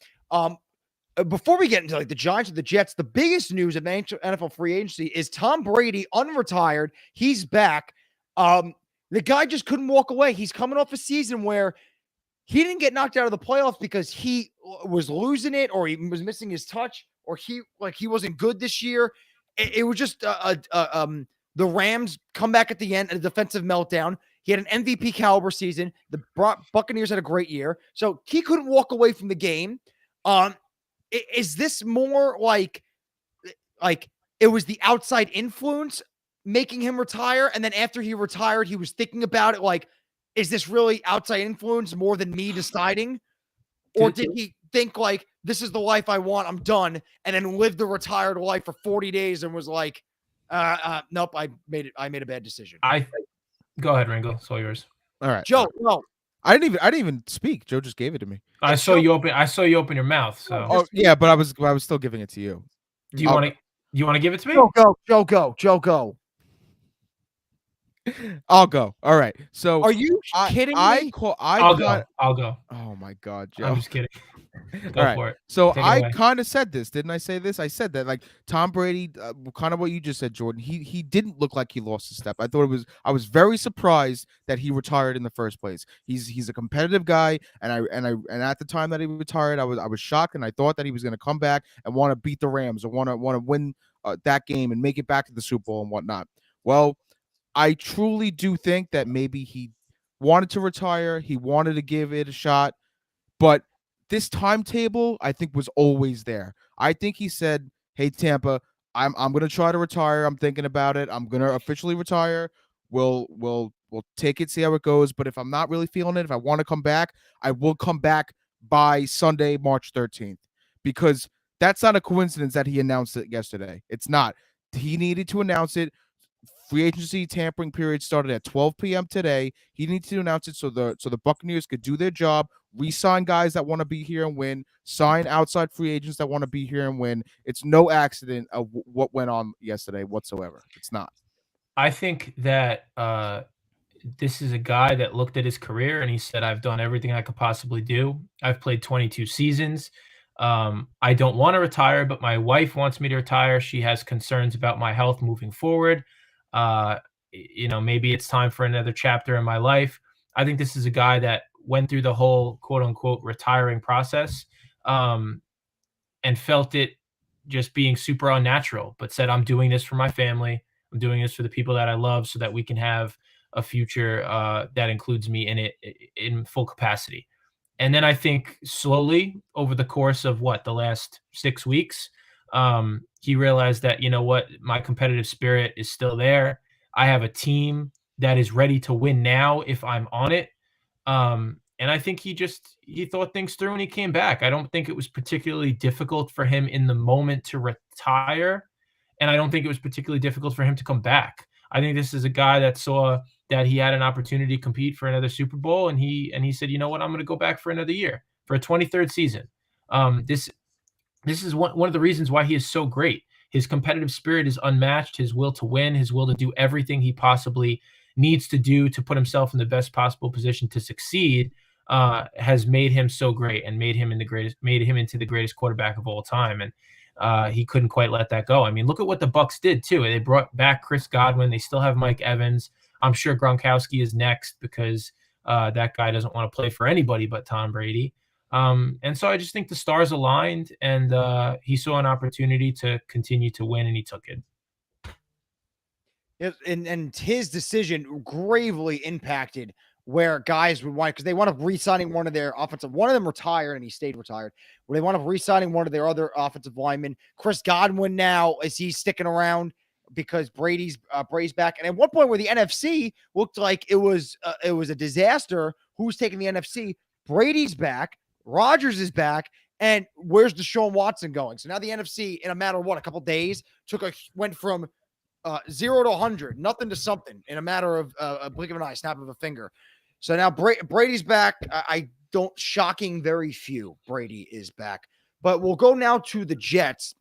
Before we get into like the Giants or the Jets, the biggest news of the NFL free agency is Tom Brady unretired. He's back. The guy just couldn't walk away. He's coming off a season where he didn't get knocked out of the playoffs because he was losing it, or he was missing his touch, or he wasn't good this year. It was just the Rams come back at the end, a defensive meltdown. He had an MVP caliber season. The Buccaneers had a great year, so he couldn't walk away from the game. Is this more like it was the outside influence making him retire, and then after he retired, he was thinking about it like, is this really outside influence more than me deciding? Or did he think like, this is the life I want, I'm done, and then lived the retired life for 40 days and was like, nope, I made a bad decision. Go ahead, Ringo. It's all yours. All right, Joe, no. I didn't even speak. Joe just gave it to me. I saw you open your mouth. So Oh yeah, but I was still giving it to you. do you want to give it to me? Joe, go. I'll go. All right. So Are you kidding me? I'll go. Oh my God, Joe. I'm just kidding. Go All right. for it. So Take it I away. kind of said this, didn't I say this? I said that like Tom Brady, kind of what you just said, Jordan. He didn't look like he lost a step. I was very surprised that he retired in the first place. He's a competitive guy, and at the time that he retired, I was shocked, and I thought that he was going to come back and want to beat the Rams or want to win that game and make it back to the Super Bowl and whatnot. Well, I truly do think that maybe he wanted to retire. He wanted to give it a shot, but this timetable, I think, was always there. I think he said, "Hey, Tampa, I'm going to try to retire. I'm thinking about it. I'm going to officially retire. We'll take it, see how it goes. But if I'm not really feeling it, if I want to come back, I will come back by Sunday, March 13th, because that's not a coincidence that he announced it yesterday. It's not. He needed to announce it. Free agency tampering period started at 12 p.m. today. He needs to announce it so the Buccaneers could do their job, re-sign guys that want to be here and win, sign outside free agents that want to be here and win. It's no accident of what went on yesterday whatsoever. It's not. I think that this is a guy that looked at his career and he said, I've done everything I could possibly do. I've played 22 seasons. I don't want to retire, but my wife wants me to retire. She has concerns about my health moving forward. Maybe it's time for another chapter in my life. I think this is a guy that went through the whole quote unquote retiring process, and felt it just being super unnatural, but said, I'm doing this for my family. I'm doing this for the people that I love so that we can have a future that includes me in it in full capacity. And then I think slowly over the course of the last 6 weeks, he realized that, you know what, my competitive spirit is still there. I have a team that is ready to win now if I'm on it. And I think he thought things through and he came back. I don't think it was particularly difficult for him in the moment to retire. And I don't think it was particularly difficult for him to come back. I think this is a guy that saw that he had an opportunity to compete for another Super Bowl. And he said, you know what, I'm going to go back for another year, for a 23rd season. This is one of the reasons why he is so great. His competitive spirit is unmatched. His will to win, his will to do everything he possibly needs to do to put himself in the best possible position to succeed has made him so great and made him into the greatest quarterback of all time. And he couldn't quite let that go. I mean, look at what the Bucs did too. They brought back Chris Godwin. They still have Mike Evans. I'm sure Gronkowski is next because that guy doesn't want to play for anybody but Tom Brady. And so I just think the stars aligned, and he saw an opportunity to continue to win, and he took it. And his decision gravely impacted where guys would want, because they wound up re-signing one of their offensive, one of them retired and he stayed retired, where they wound up re-signing one of their other offensive linemen. Chris Godwin now, is he sticking around because Brady's back? And at one point where the NFC looked like it was a disaster, who's taking the NFC? Brady's back, Rodgers is back, and where's Deshaun Watson going? So now the NFC, in a matter of a couple days, went from 0 to 100, nothing to something in a matter of a blink of an eye, snap of a finger. So now Brady's back. Shocking, very few. Brady is back. But we'll go now to the Jets,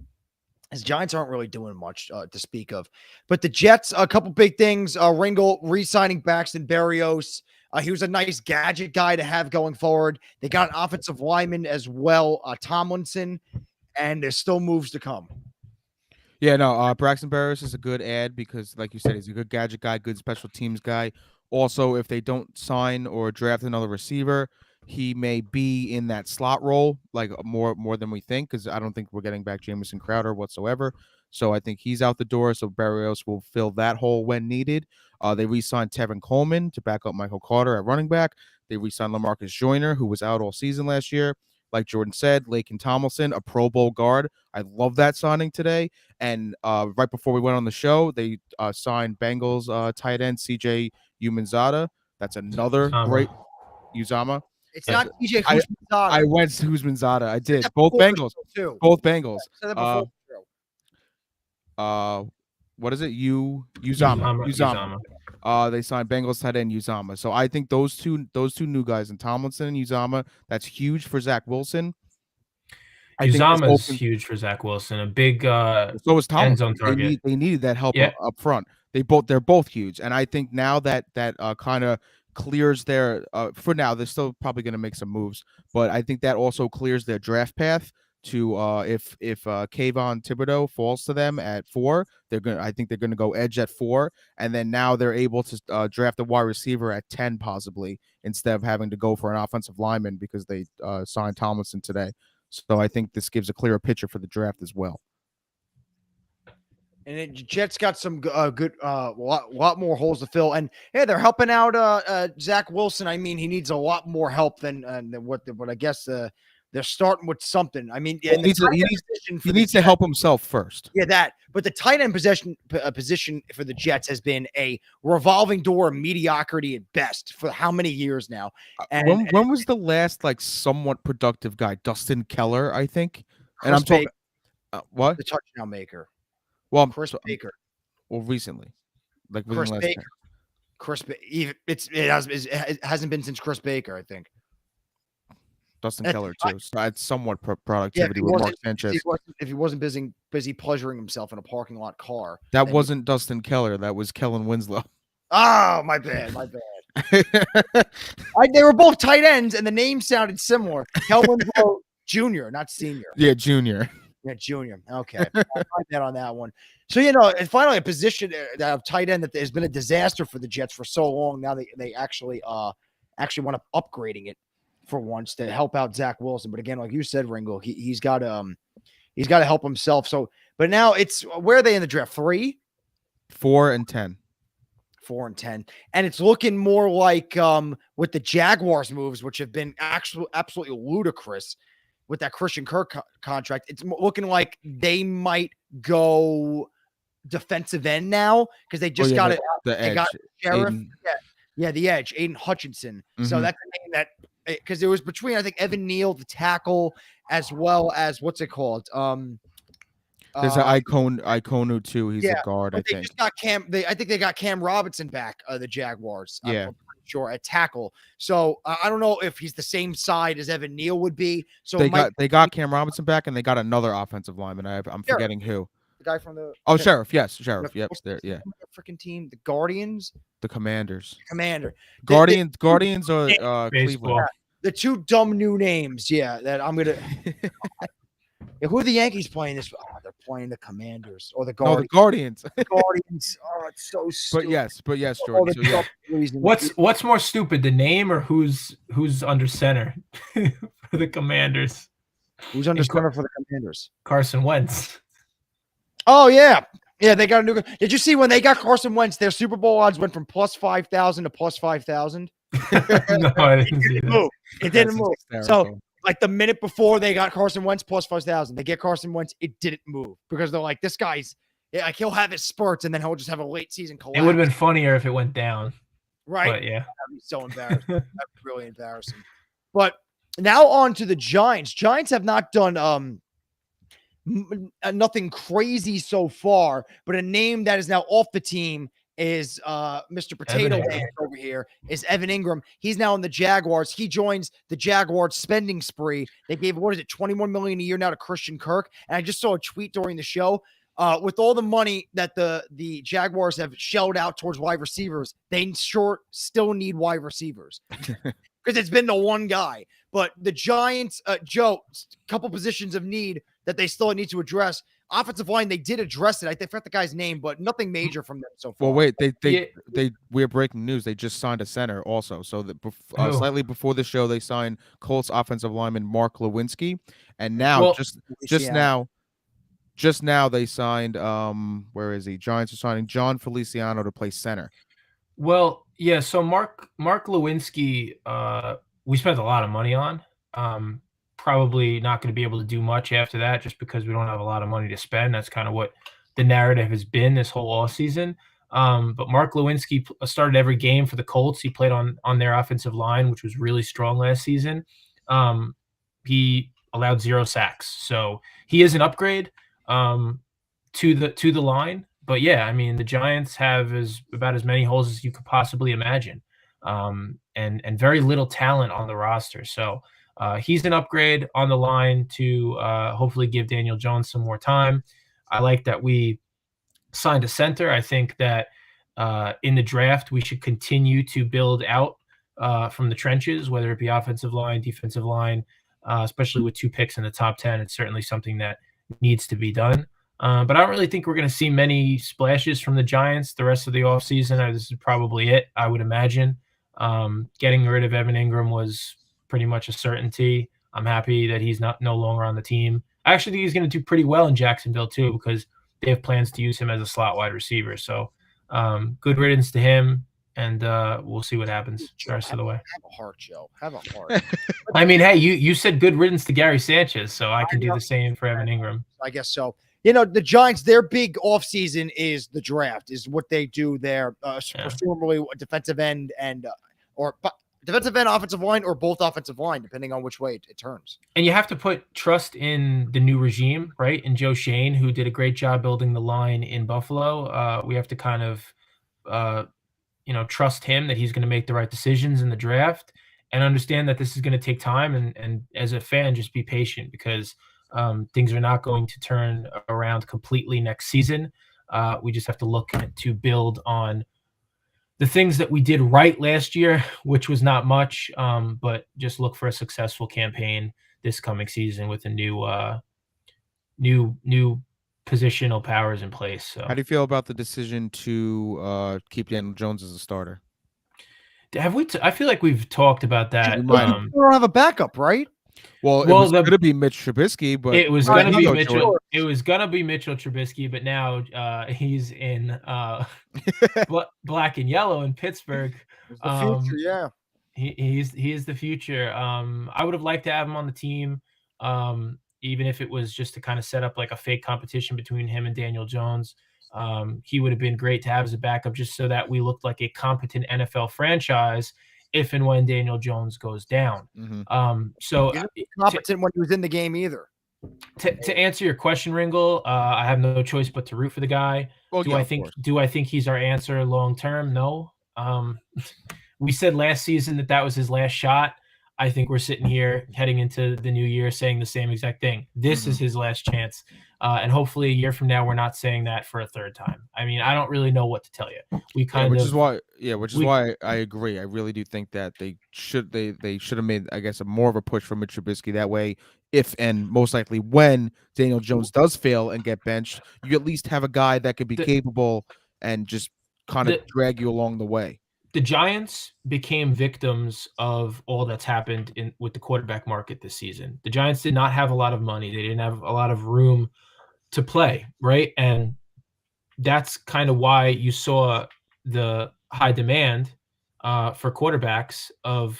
as Giants aren't really doing much to speak of. But the Jets, a couple big things. Ringle re-signing Braxton Berrios. He was a nice gadget guy to have going forward. They got an offensive lineman as well, Tomlinson, and there's still moves to come. Yeah, no, Braxton Berrios is a good ad because, like you said, he's a good gadget guy, good special teams guy. Also, if they don't sign or draft another receiver, he may be in that slot role, like more than we think, because I don't think we're getting back Jamison Crowder whatsoever. So I think he's out the door. So Berrios will fill that hole when needed. They re-signed Tevin Coleman to back up Michael Carter at running back. They re-signed LaMarcus Joyner, who was out all season last year. Like Jordan said, Laken Tomlinson, a Pro Bowl guard. I love that signing today. And right before we went on the show, they signed Bengals tight end CJ Umanzada. That's another great Uzama. It's not TJ Husmanzada. I went to Husmanzada. I did. Both Bengals. Both Bengals. What is it? Uzama. They signed Bengals tight end Uzama. So I think those two new guys, and Tomlinson and Uzama, that's huge for Zach Wilson. Uzama is huge for Zach Wilson. A big so is Tomlinson. End zone target. They needed that help up front. They're both huge, and I think now that kind of clears their for now. They're still probably going to make some moves, but I think that also clears their draft path to if Kayvon Thibodeau falls to them at 4, I think they're gonna go edge at 4, and then now they're able to draft a wide receiver at 10 possibly, instead of having to go for an offensive lineman because they signed Tomlinson today. So I think this gives a clearer picture for the draft as well. And Jets got some good, lot more holes to fill. And yeah, they're helping out Zach Wilson. I mean, he needs a lot more help than what I guess they're starting with something. I mean, he needs to help himself first. Yeah, that. But the tight end position for the Jets has been a revolving door of mediocrity at best for how many years now? And when was the last somewhat productive guy? Dustin Keller, I think. And I'm talking what? The touchdown maker. Well, Chris Baker. Well, recently, Chris Baker. It hasn't been since Chris Baker, I think. Dustin Keller too. So that's somewhat productivity with Mark Sanchez. If he wasn't busy pleasuring himself in a parking lot car. That wasn't Dustin Keller. That was Kellen Winslow. Oh, my bad. They were both tight ends, and the name sounded similar. Kellen Winslow Jr., not senior. Yeah, junior. Yeah, junior. Okay. I'll find that on that one. So, and finally a position of tight end that has been a disaster for the Jets for so long. Now they actually want to upgrading it for once to help out Zach Wilson. But again, like you said, Ringle, he's got to help himself. So, but now where are they in the draft? 3? 4 and 10. 4 and 10. And it's looking more like with the Jaguars moves, which have been absolutely ludicrous with that Christian Kirk contract. It's looking like they might go defensive end now because they just got it. They got Sheriff. The edge, Aiden Hutchinson. Mm-hmm. So that's a name that, because it was between, I think, Evan Neal, the tackle, as well as what's it called? There's an Iconu too. He's a guard. I think. Just got Cam. I think they got Cam Robinson back. The Jaguars. Yeah. I'm pretty sure at tackle. So I don't know if he's the same side as Evan Neal would be. So they got Cam Robinson back, and they got another offensive lineman. I'm forgetting who. The guy from the Sheriff. Yes, Sheriff. Yep. There. Yeah. freaking team? The Guardians? The Commanders. Commander. Guardians or Baseball. Cleveland. The two dumb new names, that I'm gonna. Who are the Yankees playing this? Oh, they're playing the Commanders or the No, Guardians. the Guardians. The Guardians. Oh, it's so stupid. But yes, All Jordan. the So, yeah. dumb reasons. What's more stupid, the name or who's under center for the Commanders? Who's under center for the Commanders? Carson Wentz. Oh yeah, they got a new. Did you see when they got Carson Wentz? Their Super Bowl odds went from plus 5,000 to plus 5,000. No, I didn't see that. It didn't move. So Hysterical. like the minute before they got Carson Wentz plus 5,000, they get Carson Wentz. It didn't move because they're like, this guy's like he'll have his spurts and then he'll just have a late season collapse. It would have been funnier if it went down. Right. But yeah. That'd be so embarrassing. That'd be really embarrassing. But now on to the Giants. Giants have not done nothing crazy so far, but a name that is now off the team is Mr. Potato Head over here is Evan Ingram. He's now in the Jaguars. He joins the Jaguars spending spree. They gave, $21 million a year now to Christian Kirk. And I just saw a tweet during the show. With all the money that the Jaguars have shelled out towards wide receivers, they still need wide receivers because it's been the one guy. But the Giants, Joe, a couple positions of need that they still need to address. Offensive line, they did address it. I forgot the guy's name, but nothing major from them so far. Well, wait, we're breaking news. They just signed a center also. So that slightly before the show, they signed Colts offensive lineman Mark Lewinsky, and now just now they signed where is he? Giants are signing John Feliciano to play center. Well, yeah. So Mark Lewinsky, we spent a lot of money on. Probably not going to be able to do much after that just because we don't have a lot of money to spend. That's kind of what the narrative has been this whole offseason. But Mark Lewinsky started every game for the Colts. He played on their offensive line, which was really strong last season. He allowed 0 sacks. So he is an upgrade to the line. But yeah, I mean, the Giants have about as many holes as you could possibly imagine, and very little talent on the roster. So he's an upgrade on the line to hopefully give Daniel Jones some more time. I like that we signed a center. I think that in the draft, we should continue to build out from the trenches, whether it be offensive line, defensive line, especially with 2 picks in the top 10. It's certainly something that needs to be done. But I don't really think we're going to see many splashes from the Giants the rest of the offseason. This is probably it, I would imagine. Getting rid of Evan Ingram was pretty much a certainty. I'm happy that he's no longer on the team. I actually think he's going to do pretty well in Jacksonville too, because they have plans to use him as a slot wide receiver. So good riddance to him, and we'll see what happens the rest of the way. Have a heart, Joe. Have a heart. I mean, hey, you said good riddance to Gary Sanchez, so I can do the same for Evan Ingram. I guess so. The Giants, their big offseason is the draft, is what they do there. Presumably a defensive end or defensive end, offensive line, or both offensive line, depending on which way it turns. And you have to put trust in the new regime, right? In Joe Shane, who did a great job building the line in Buffalo. We have to kind of, trust him that he's going to make the right decisions in the draft, and understand that this is going to take time. And as a fan, just be patient, because things are not going to turn around completely next season. We just have to look to build on the things that we did right last year, which was not much, but just look for a successful campaign this coming season with a new positional powers in place. So, how do you feel about the decision to keep Daniel Jones as a starter? Have we? I feel like we've talked about that. We don't have a backup, right? Well, it was going to be Mitch Trubisky, but it was going to be Mitchell. It was going to be Mitchell Trubisky, but now he's in black and yellow in Pittsburgh. The future, yeah. He is the future. I would have liked to have him on the team, even if it was just to kind of set up like a fake competition between him and Daniel Jones. He would have been great to have as a backup, just so that we looked like a competent NFL franchise if and when Daniel Jones goes down. Mm-hmm. So competent when he was in the game either. To answer your question, Ringle, I have no choice but to root for the guy. Well, do I think he's our answer long term? No. We said last season that was his last shot. I think we're sitting here heading into the new year saying the same exact thing. This is his last chance. And hopefully a year from now, we're not saying that for a third time. I mean, I don't really know what to tell you. Which is why I agree. I really do think that they should have made, I guess, a more of a push for Mitch Trubisky. That way, if and most likely when Daniel Jones does fail and get benched, you at least have a guy that could be capable and just kind of drag you along the way. The Giants became victims of all that's happened with the quarterback market this season. The Giants did not have a lot of money. They didn't have a lot of room to play, right? And that's kind of why you saw the high demand for quarterbacks of,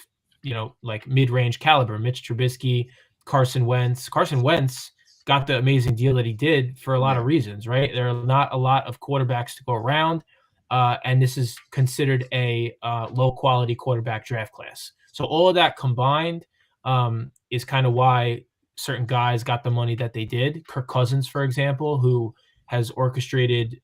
like mid-range caliber. Mitch Trubisky, Carson Wentz. Carson Wentz got the amazing deal that he did for a lot of reasons, right? There are not a lot of quarterbacks to go around. And this is considered a low-quality quarterback draft class. So all of that combined is kind of why certain guys got the money that they did. Kirk Cousins, for example, who has orchestrated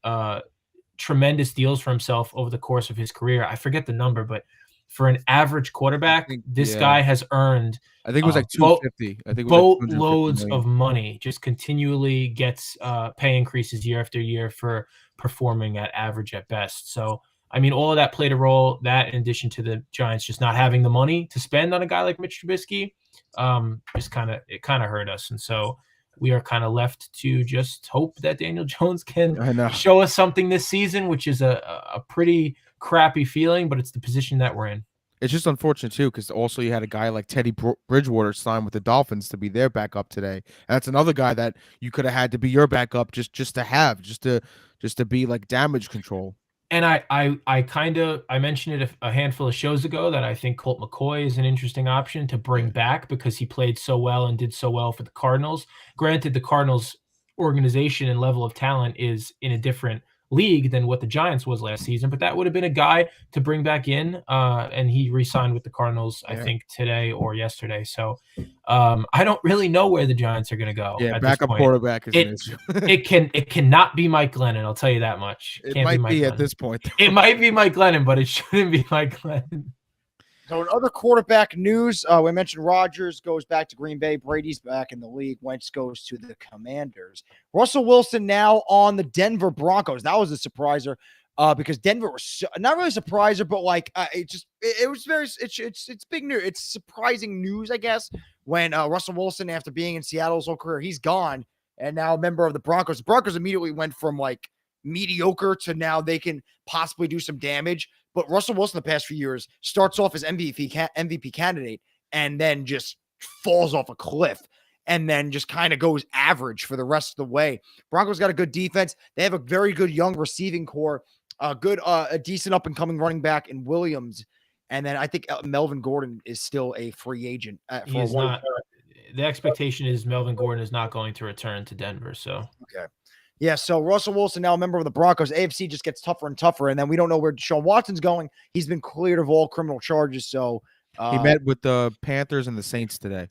tremendous deals for himself over the course of his career. I forget the number, but for an average quarterback, this guy has earned, I think it was like 250. I think it was boatloads of money. Just continually gets pay increases year after year for performing at average at best. So, I mean, all of that played a role. That, in addition to the Giants just not having the money to spend on a guy like Mitch Trubisky, it kind of hurt us. And so we are kind of left to just hope that Daniel Jones can show us something this season, which is a pretty crappy feeling, but it's the position that we're in. It's just unfortunate too, because also you had a guy like Teddy Bridgewater sign with the Dolphins to be their backup today. And that's another guy that you could have had to be your backup just to be like damage control. And I mentioned it a handful of shows ago that I think Colt McCoy is an interesting option to bring back because he played so well and did so well for the Cardinals. Granted, the Cardinals organization and level of talent is in a different league than what the Giants was last season, but that would have been a guy to bring back in, and he re-signed with the Cardinals, I think today or yesterday. So I don't really know where the Giants are going to go. Yeah, backup quarterback is an issue. It cannot be Mike Glennon. I'll tell you that much. It might be at this point. It might be Mike Glennon, but it shouldn't be Mike Glennon. So in other quarterback news, we mentioned Rodgers goes back to Green Bay. Brady's back in the league. Wentz goes to the Commanders. Russell Wilson now on the Denver Broncos. That was a surpriser because Denver was not really a surpriser, but like it's big news. It's surprising news, I guess, when Russell Wilson, after being in Seattle his whole career, he's gone and now a member of the Broncos. The Broncos immediately went from like mediocre to now they can possibly do some damage. But Russell Wilson the past few years starts off as MVP candidate and then just falls off a cliff and then just kind of goes average for the rest of the way. Broncos got a good defense. They have a very good young receiving core, a decent up-and-coming running back in Williams. And then I think Melvin Gordon is still a free agent. He's not. The expectation is Melvin Gordon is not going to return to Denver. So okay. Yeah, so Russell Wilson now a member of the Broncos. AFC just gets tougher and tougher, and then we don't know where Deshaun Watson's going. He's been cleared of all criminal charges, so he met with the Panthers and the Saints today.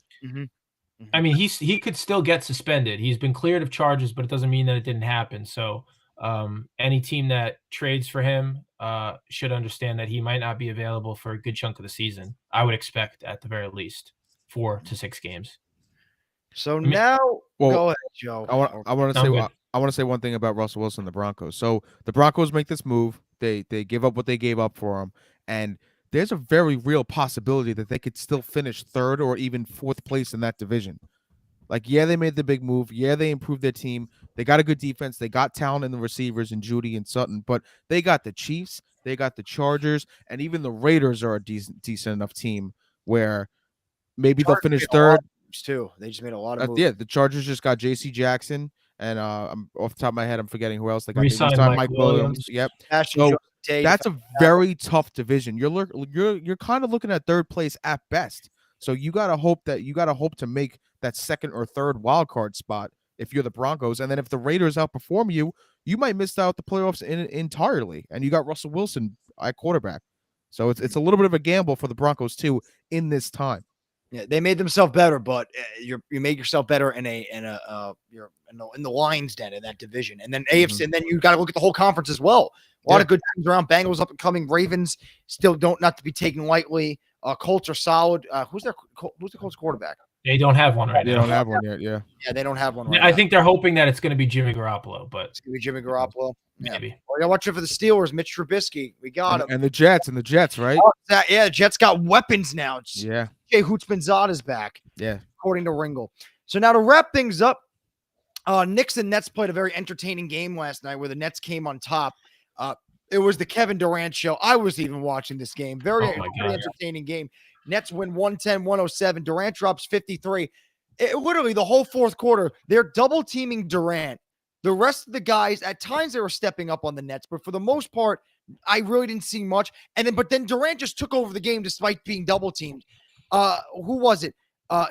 I mean, he could still get suspended. He's been cleared of charges, but it doesn't mean that it didn't happen. So any team that trades for him should understand that he might not be available for a good chunk of the season. I would expect at the very least 4 to 6 games. So now, go ahead, Joe. I want to say one thing about Russell Wilson and the Broncos. So the Broncos make this move. They give up what they gave up for him, and there's a very real possibility that they could still finish 3rd or even 4th place in that division. Like, yeah, they made the big move. Yeah, they improved their team. They got a good defense. They got talent in the receivers in Judy and Sutton, but they got the Chiefs, they got the Chargers, and even the Raiders are a decent enough team where maybe they'll finish 3rd. Too. They just made a lot of moves. Yeah, the Chargers just got J.C. Jackson, and I'm off the top of my head, I'm forgetting who else they got. Re-signed Mike Williams. Yep. So that's a very tough division. You're kind of looking at 3rd place at best. So you gotta hope to make that 2nd or 3rd wild card spot if you're the Broncos, and then if the Raiders outperform you, you might miss out the playoffs entirely. And you got Russell Wilson at quarterback, so it's a little bit of a gamble for the Broncos too in this time. Yeah, they made themselves better, but you made yourself better you're in the lion's den in that division, and then AFC, and then you got to look at the whole conference as well. A lot of good teams around. Bengals up and coming. Ravens still not to be taken lightly. Colts are solid. Who's the Colts quarterback? They don't have one right They now. don't have one yet. Yeah. Yeah, they don't have one right I now. think they're hoping that it's going to be Jimmy Garoppolo, but It's gonna be Jimmy Garoppolo. Yeah. maybe. Well, you watch it for the Steelers. Mitch Trubisky, we got him. And the Jets right? Yeah, the Jets got weapons now. Yeah. Jay Hoots-Banzada's back. Yeah. According to Ringle. So now to wrap things up, Knicks and Nets played a very entertaining game last night where the Nets came on top. It was the Kevin Durant show. I was even watching this game. Very entertaining game. Nets win 110-107. Durant drops 53. Literally the whole fourth quarter, they're double teaming Durant. The rest of the guys, at times they were stepping up on the Nets, but for the most part, I really didn't see much. But then Durant just took over the game despite being double teamed. Who was it?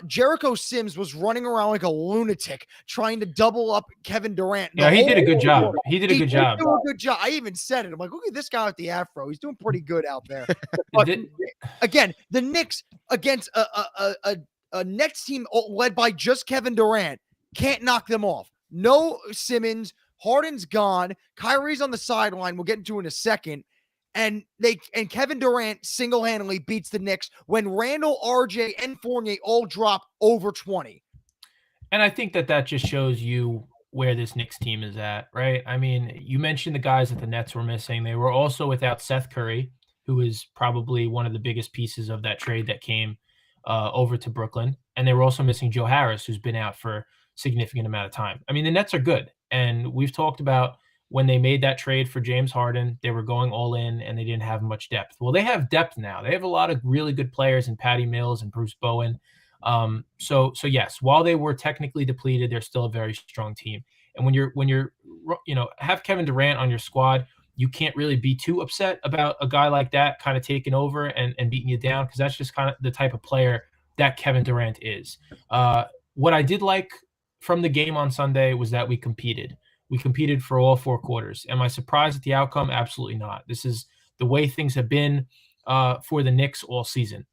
Jericho Sims was running around like a lunatic trying to double up Kevin Durant. Yeah, he did a good job. He did a good job. I even said it. I'm like, look at this guy with the afro. He's doing pretty good out there. But again, the Knicks against a Nets team led by just Kevin Durant can't knock them off. No Simmons. Harden's gone. Kyrie's on the sideline. We'll get into it in a second. And Kevin Durant single-handedly beats the Knicks when Randall, RJ, and Fournier all drop over 20. And I think that just shows you where this Knicks team is at, right? I mean, you mentioned the guys that the Nets were missing. They were also without Seth Curry, who is probably one of the biggest pieces of that trade that came over to Brooklyn. And they were also missing Joe Harris, who's been out for a significant amount of time. I mean, the Nets are good. And we've talked about when they made that trade for James Harden, they were going all in and they didn't have much depth. Well, they have depth now. They have a lot of really good players in Patty Mills and Bruce Bowen. So yes, while they were technically depleted, they're still a very strong team. And when you're have Kevin Durant on your squad, you can't really be too upset about a guy like that kind of taking over and beating you down, because that's just kind of the type of player that Kevin Durant is. What I did like from the game on Sunday was that we competed. We competed for all four quarters. Am I surprised at the outcome? Absolutely not. This is the way things have been for the Knicks all season.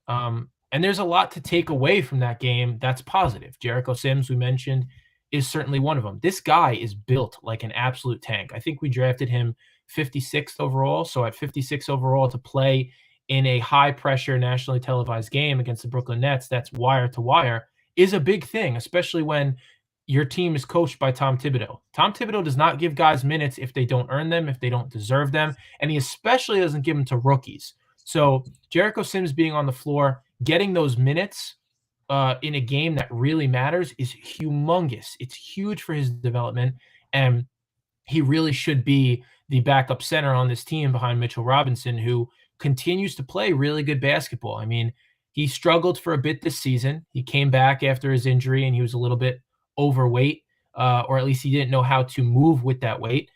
And there's a lot to take away from that game that's positive. Jericho Sims, we mentioned, is certainly one of them. This guy is built like an absolute tank. I think we drafted him 56th overall. So at 56 overall to play in a high-pressure nationally televised game against the Brooklyn Nets, that's wire to wire, is a big thing, especially when your team is coached by Tom Thibodeau. Tom Thibodeau does not give guys minutes if they don't earn them, if they don't deserve them, and he especially doesn't give them to rookies. So Jericho Sims being on the floor, getting those minutes in a game that really matters is humongous. It's huge for his development, and he really should be the backup center on this team behind Mitchell Robinson, who continues to play really good basketball. I mean, he struggled for a bit this season. He came back after his injury, and he was a little bit overweight, or at least he didn't know how to move with that weight.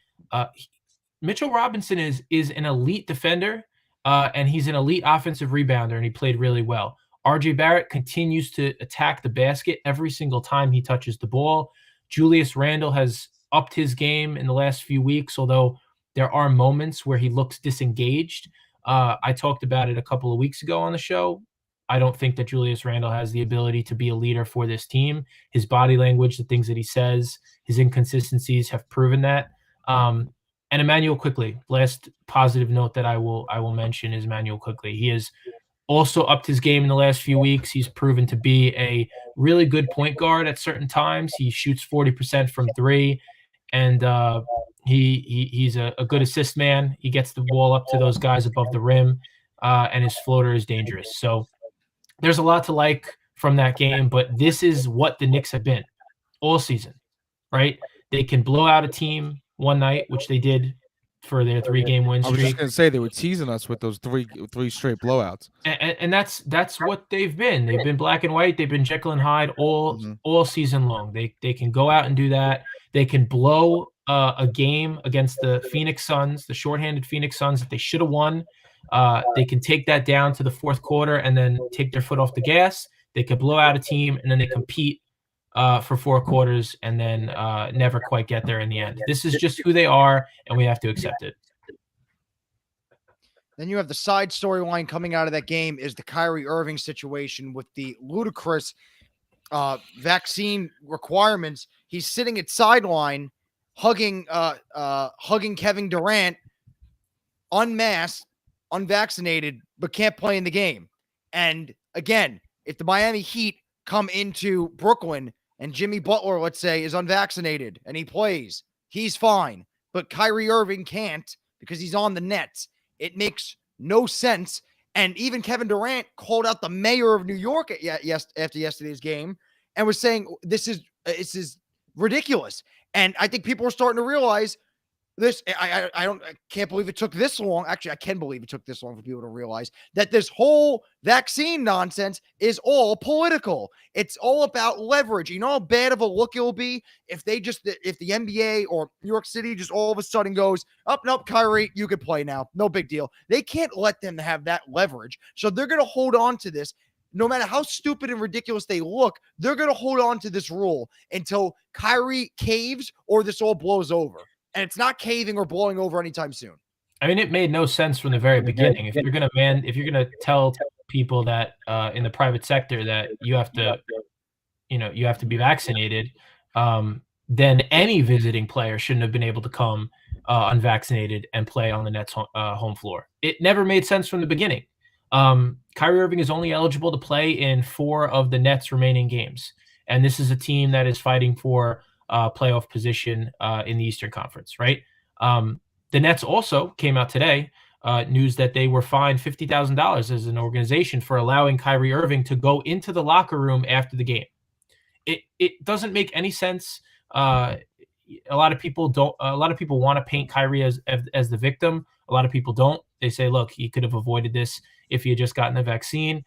Mitchell Robinson is an elite defender, and he's an elite offensive rebounder, and he played really well. RJ Barrett continues to attack the basket every single time he touches the ball. Julius Randle has upped his game in the last few weeks, although there are moments where he looks disengaged. I talked about it a couple of weeks ago on the show. I don't think that Julius Randle has the ability to be a leader for this team. His body language, the things that he says, his inconsistencies have proven that. And Emmanuel Quickley, last positive note that I will mention is Emmanuel Quickley. He has also upped his game in the last few weeks. He's proven to be a really good point guard at certain times. He shoots 40% from three, and he's a good assist man. He gets the ball up to those guys above the rim, and his floater is dangerous. So there's a lot to like from that game, but this is what the Knicks have been all season, right? They can blow out a team one night, which they did for their 3-game win streak. I was just going to say they were teasing us with those three straight blowouts. And that's what they've been. They've been black and white. They've been Jekyll and Hyde all season long. They can go out and do that. They can blow a game against the Phoenix Suns, the shorthanded Phoenix Suns that they should have won. They can take that down to the fourth quarter and then take their foot off the gas. They could blow out a team, and then they compete for 4 quarters and then never quite get there in the end. This is just who they are, and we have to accept it. Then you have the side storyline coming out of that game is the Kyrie Irving situation with the ludicrous vaccine requirements. He's sitting at sideline hugging Kevin Durant, unmasked, unvaccinated, but can't play in the game. And again, if the Miami Heat come into Brooklyn and Jimmy Butler, let's say, is unvaccinated and he plays, he's fine. But Kyrie Irving can't because he's on the Nets. It makes no sense. And even Kevin Durant called out the mayor of New York after yesterday's game and was saying this is ridiculous. And I think people are starting to realize this. I can't believe it took this long. Actually, I can believe it took this long for people to realize that this whole vaccine nonsense is all political. It's all about leverage. You know how bad of a look it will be if the NBA or New York City just all of a sudden goes, up, nope, Kyrie, you can play now. No big deal. They can't let them have that leverage. So they're going to hold on to this. No matter how stupid and ridiculous they look, they're going to hold on to this rule until Kyrie caves or this all blows over. And it's not caving or blowing over anytime soon. I mean, it made no sense from the very beginning. If you're gonna tell people that in the private sector that you have to be vaccinated, then any visiting player shouldn't have been able to come unvaccinated and play on the Nets home floor. It never made sense from the beginning. Kyrie Irving is only eligible to play in 4 of the Nets' remaining games, and this is a team that is fighting for playoff position in the Eastern Conference, right? The Nets also came out today, news that they were fined $50,000 as an organization for allowing Kyrie Irving to go into the locker room after the game. It doesn't make any sense. A lot of people want to paint Kyrie as the victim. A lot of people don't. They say, look, he could have avoided this if he had just gotten the vaccine.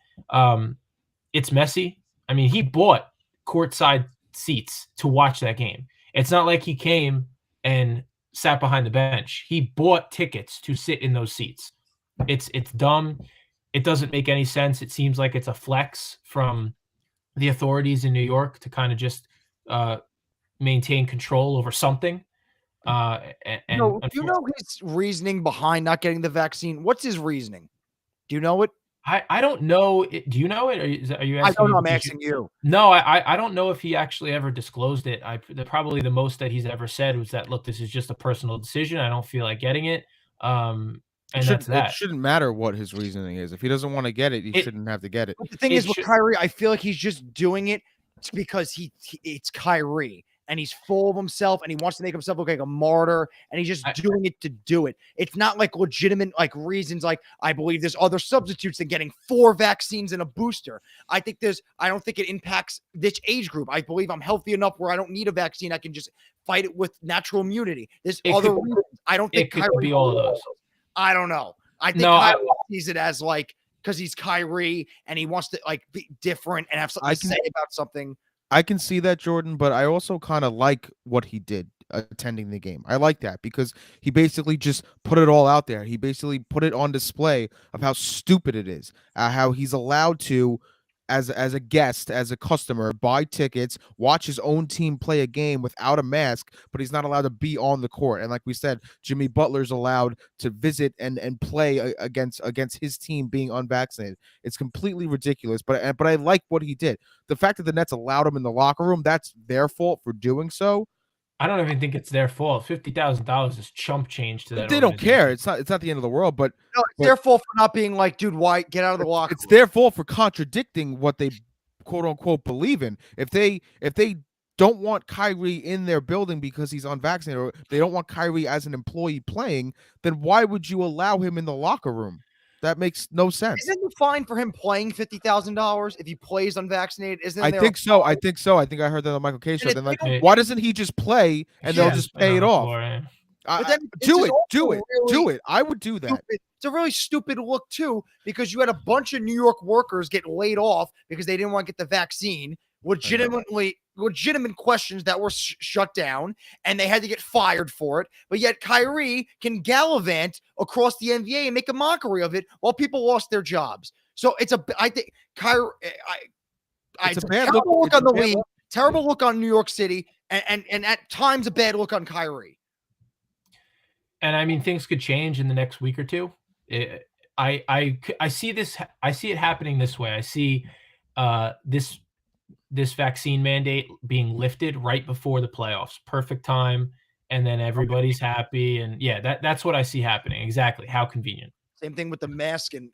It's messy. I mean, he bought courtside seats to watch that game. It's not like he came and sat behind the bench. He bought tickets to sit in those seats. It's dumb. It doesn't make any sense. It seems like it's a flex from the authorities in New York to kind of just maintain control over something. Do you know his reasoning behind not getting the vaccine? What's his reasoning? Do you know it? I don't know. Do you know it? Are you asking I don't know. me? I'm asking you. No, I don't know if he actually ever disclosed it. Probably the most that he's ever said was that, look, this is just a personal decision. I don't feel like getting it. And that's that. It shouldn't matter what his reasoning is. If he doesn't want to get it, he shouldn't have to get it. But the thing is with Kyrie, I feel like he's just doing it because it's Kyrie. And he's full of himself and he wants to make himself look like a martyr and he's just doing it to do it. It's not like legitimate reasons like I believe there's other substitutes than getting 4 vaccines and a booster. I don't think it impacts this age group. I believe I'm healthy enough where I don't need a vaccine. I can just fight it with natural immunity. There's other reasons. I don't think it could be all of those. I don't know. I think Kyrie sees it as because he's Kyrie and he wants to be different and have something to say about something. I can see that, Jordan, but I also kind of like what he did attending the game. I like that because he basically just put it all out there. He basically put it on display of how stupid it is, how he's allowed to, as a guest, as a customer, buy tickets, watch his own team play a game without a mask, but he's not allowed to be on the court. And like we said, Jimmy Butler's allowed to visit and play against his team being unvaccinated. It's completely ridiculous, but I like what he did. The fact that the Nets allowed him in the locker room, that's their fault for doing so. I don't even think it's their fault. $50,000 is chump change to that. They don't care. It's not the end of the world, but no, it's their fault for not being like, dude, why get out of the locker room? It's their fault for contradicting what they quote unquote believe in. If they don't want Kyrie in their building because he's unvaccinated, or they don't want Kyrie as an employee playing, then why would you allow him in the locker room? That makes no sense. Isn't it fine for him playing $50,000 if he plays unvaccinated? I think so. I think I heard that on the Michael K show. Then why doesn't he just play and they'll just pay it off? Do it. I would do that. Stupid. It's a really stupid look too, because you had a bunch of New York workers get laid off because they didn't want to get the vaccine. Legitimate questions that were shut down, and they had to get fired for it. But yet Kyrie can gallivant across the NBA and make a mockery of it while people lost their jobs. So it's a terrible look on the league, terrible look on New York City, and at times a bad look on Kyrie. And I mean, things could change in the next week or two. I see this. I see it happening this way. I see this vaccine mandate being lifted right before the playoffs. Perfect time. And then everybody's happy. And yeah, that's what I see happening. Exactly. How convenient. Same thing with the mask and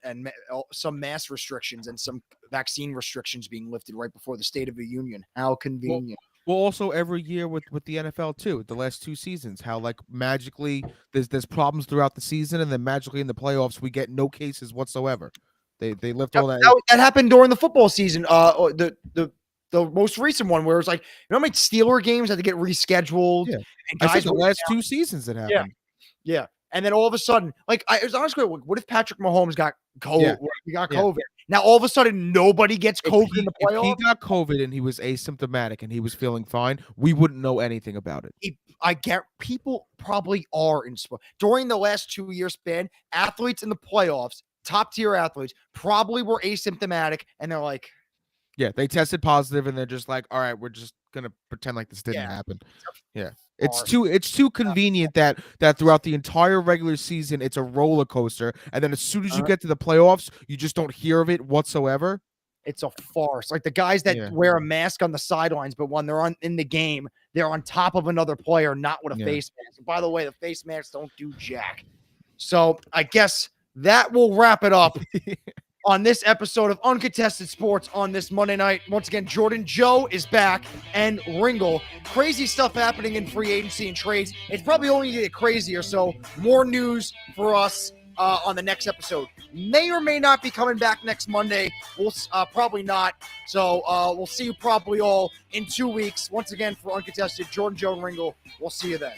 some mask restrictions and some vaccine restrictions being lifted right before the State of the Union. How convenient. Well, also every year with the NFL too, the last 2 seasons, how like magically there's problems throughout the season, and then magically in the playoffs we get no cases whatsoever. They lift all that. That happened during the football season. The most recent one where it was like, you know how many Steeler games had to get rescheduled? Yeah. And I guys said the last 2 seasons it happened. Yeah. And then all of a sudden, like, it was honestly, what if Patrick Mahomes got COVID? Yeah. He got COVID. Now, all of a sudden, nobody gets COVID in the If playoffs. he got COVID and he was asymptomatic and he was feeling fine, we wouldn't know anything about it. I get people probably are in sport. During the last 2 year span, athletes in the playoffs, top tier athletes, probably were asymptomatic, and they're like, yeah, they tested positive and they're just like, all right, we're just gonna pretend like this didn't happen. Yeah. It's too convenient that throughout the entire regular season it's a roller coaster, and then as soon as you get to the playoffs, you just don't hear of it whatsoever. It's a farce. Like the guys that wear a mask on the sidelines, but when they're in the game, they're on top of another player, not with a face mask. And by the way, the face masks don't do jack. So I guess that will wrap it up on this episode of Uncontested Sports on this Monday night. Once again, Jordan Joe is back and Ringle. Crazy stuff happening in free agency and trades. It's probably only going to get crazier, so more news for us on the next episode. May or may not be coming back next Monday. We'll probably not. So we'll see you probably all in 2 weeks. Once again, for Uncontested, Jordan Joe and Ringle. We'll see you then.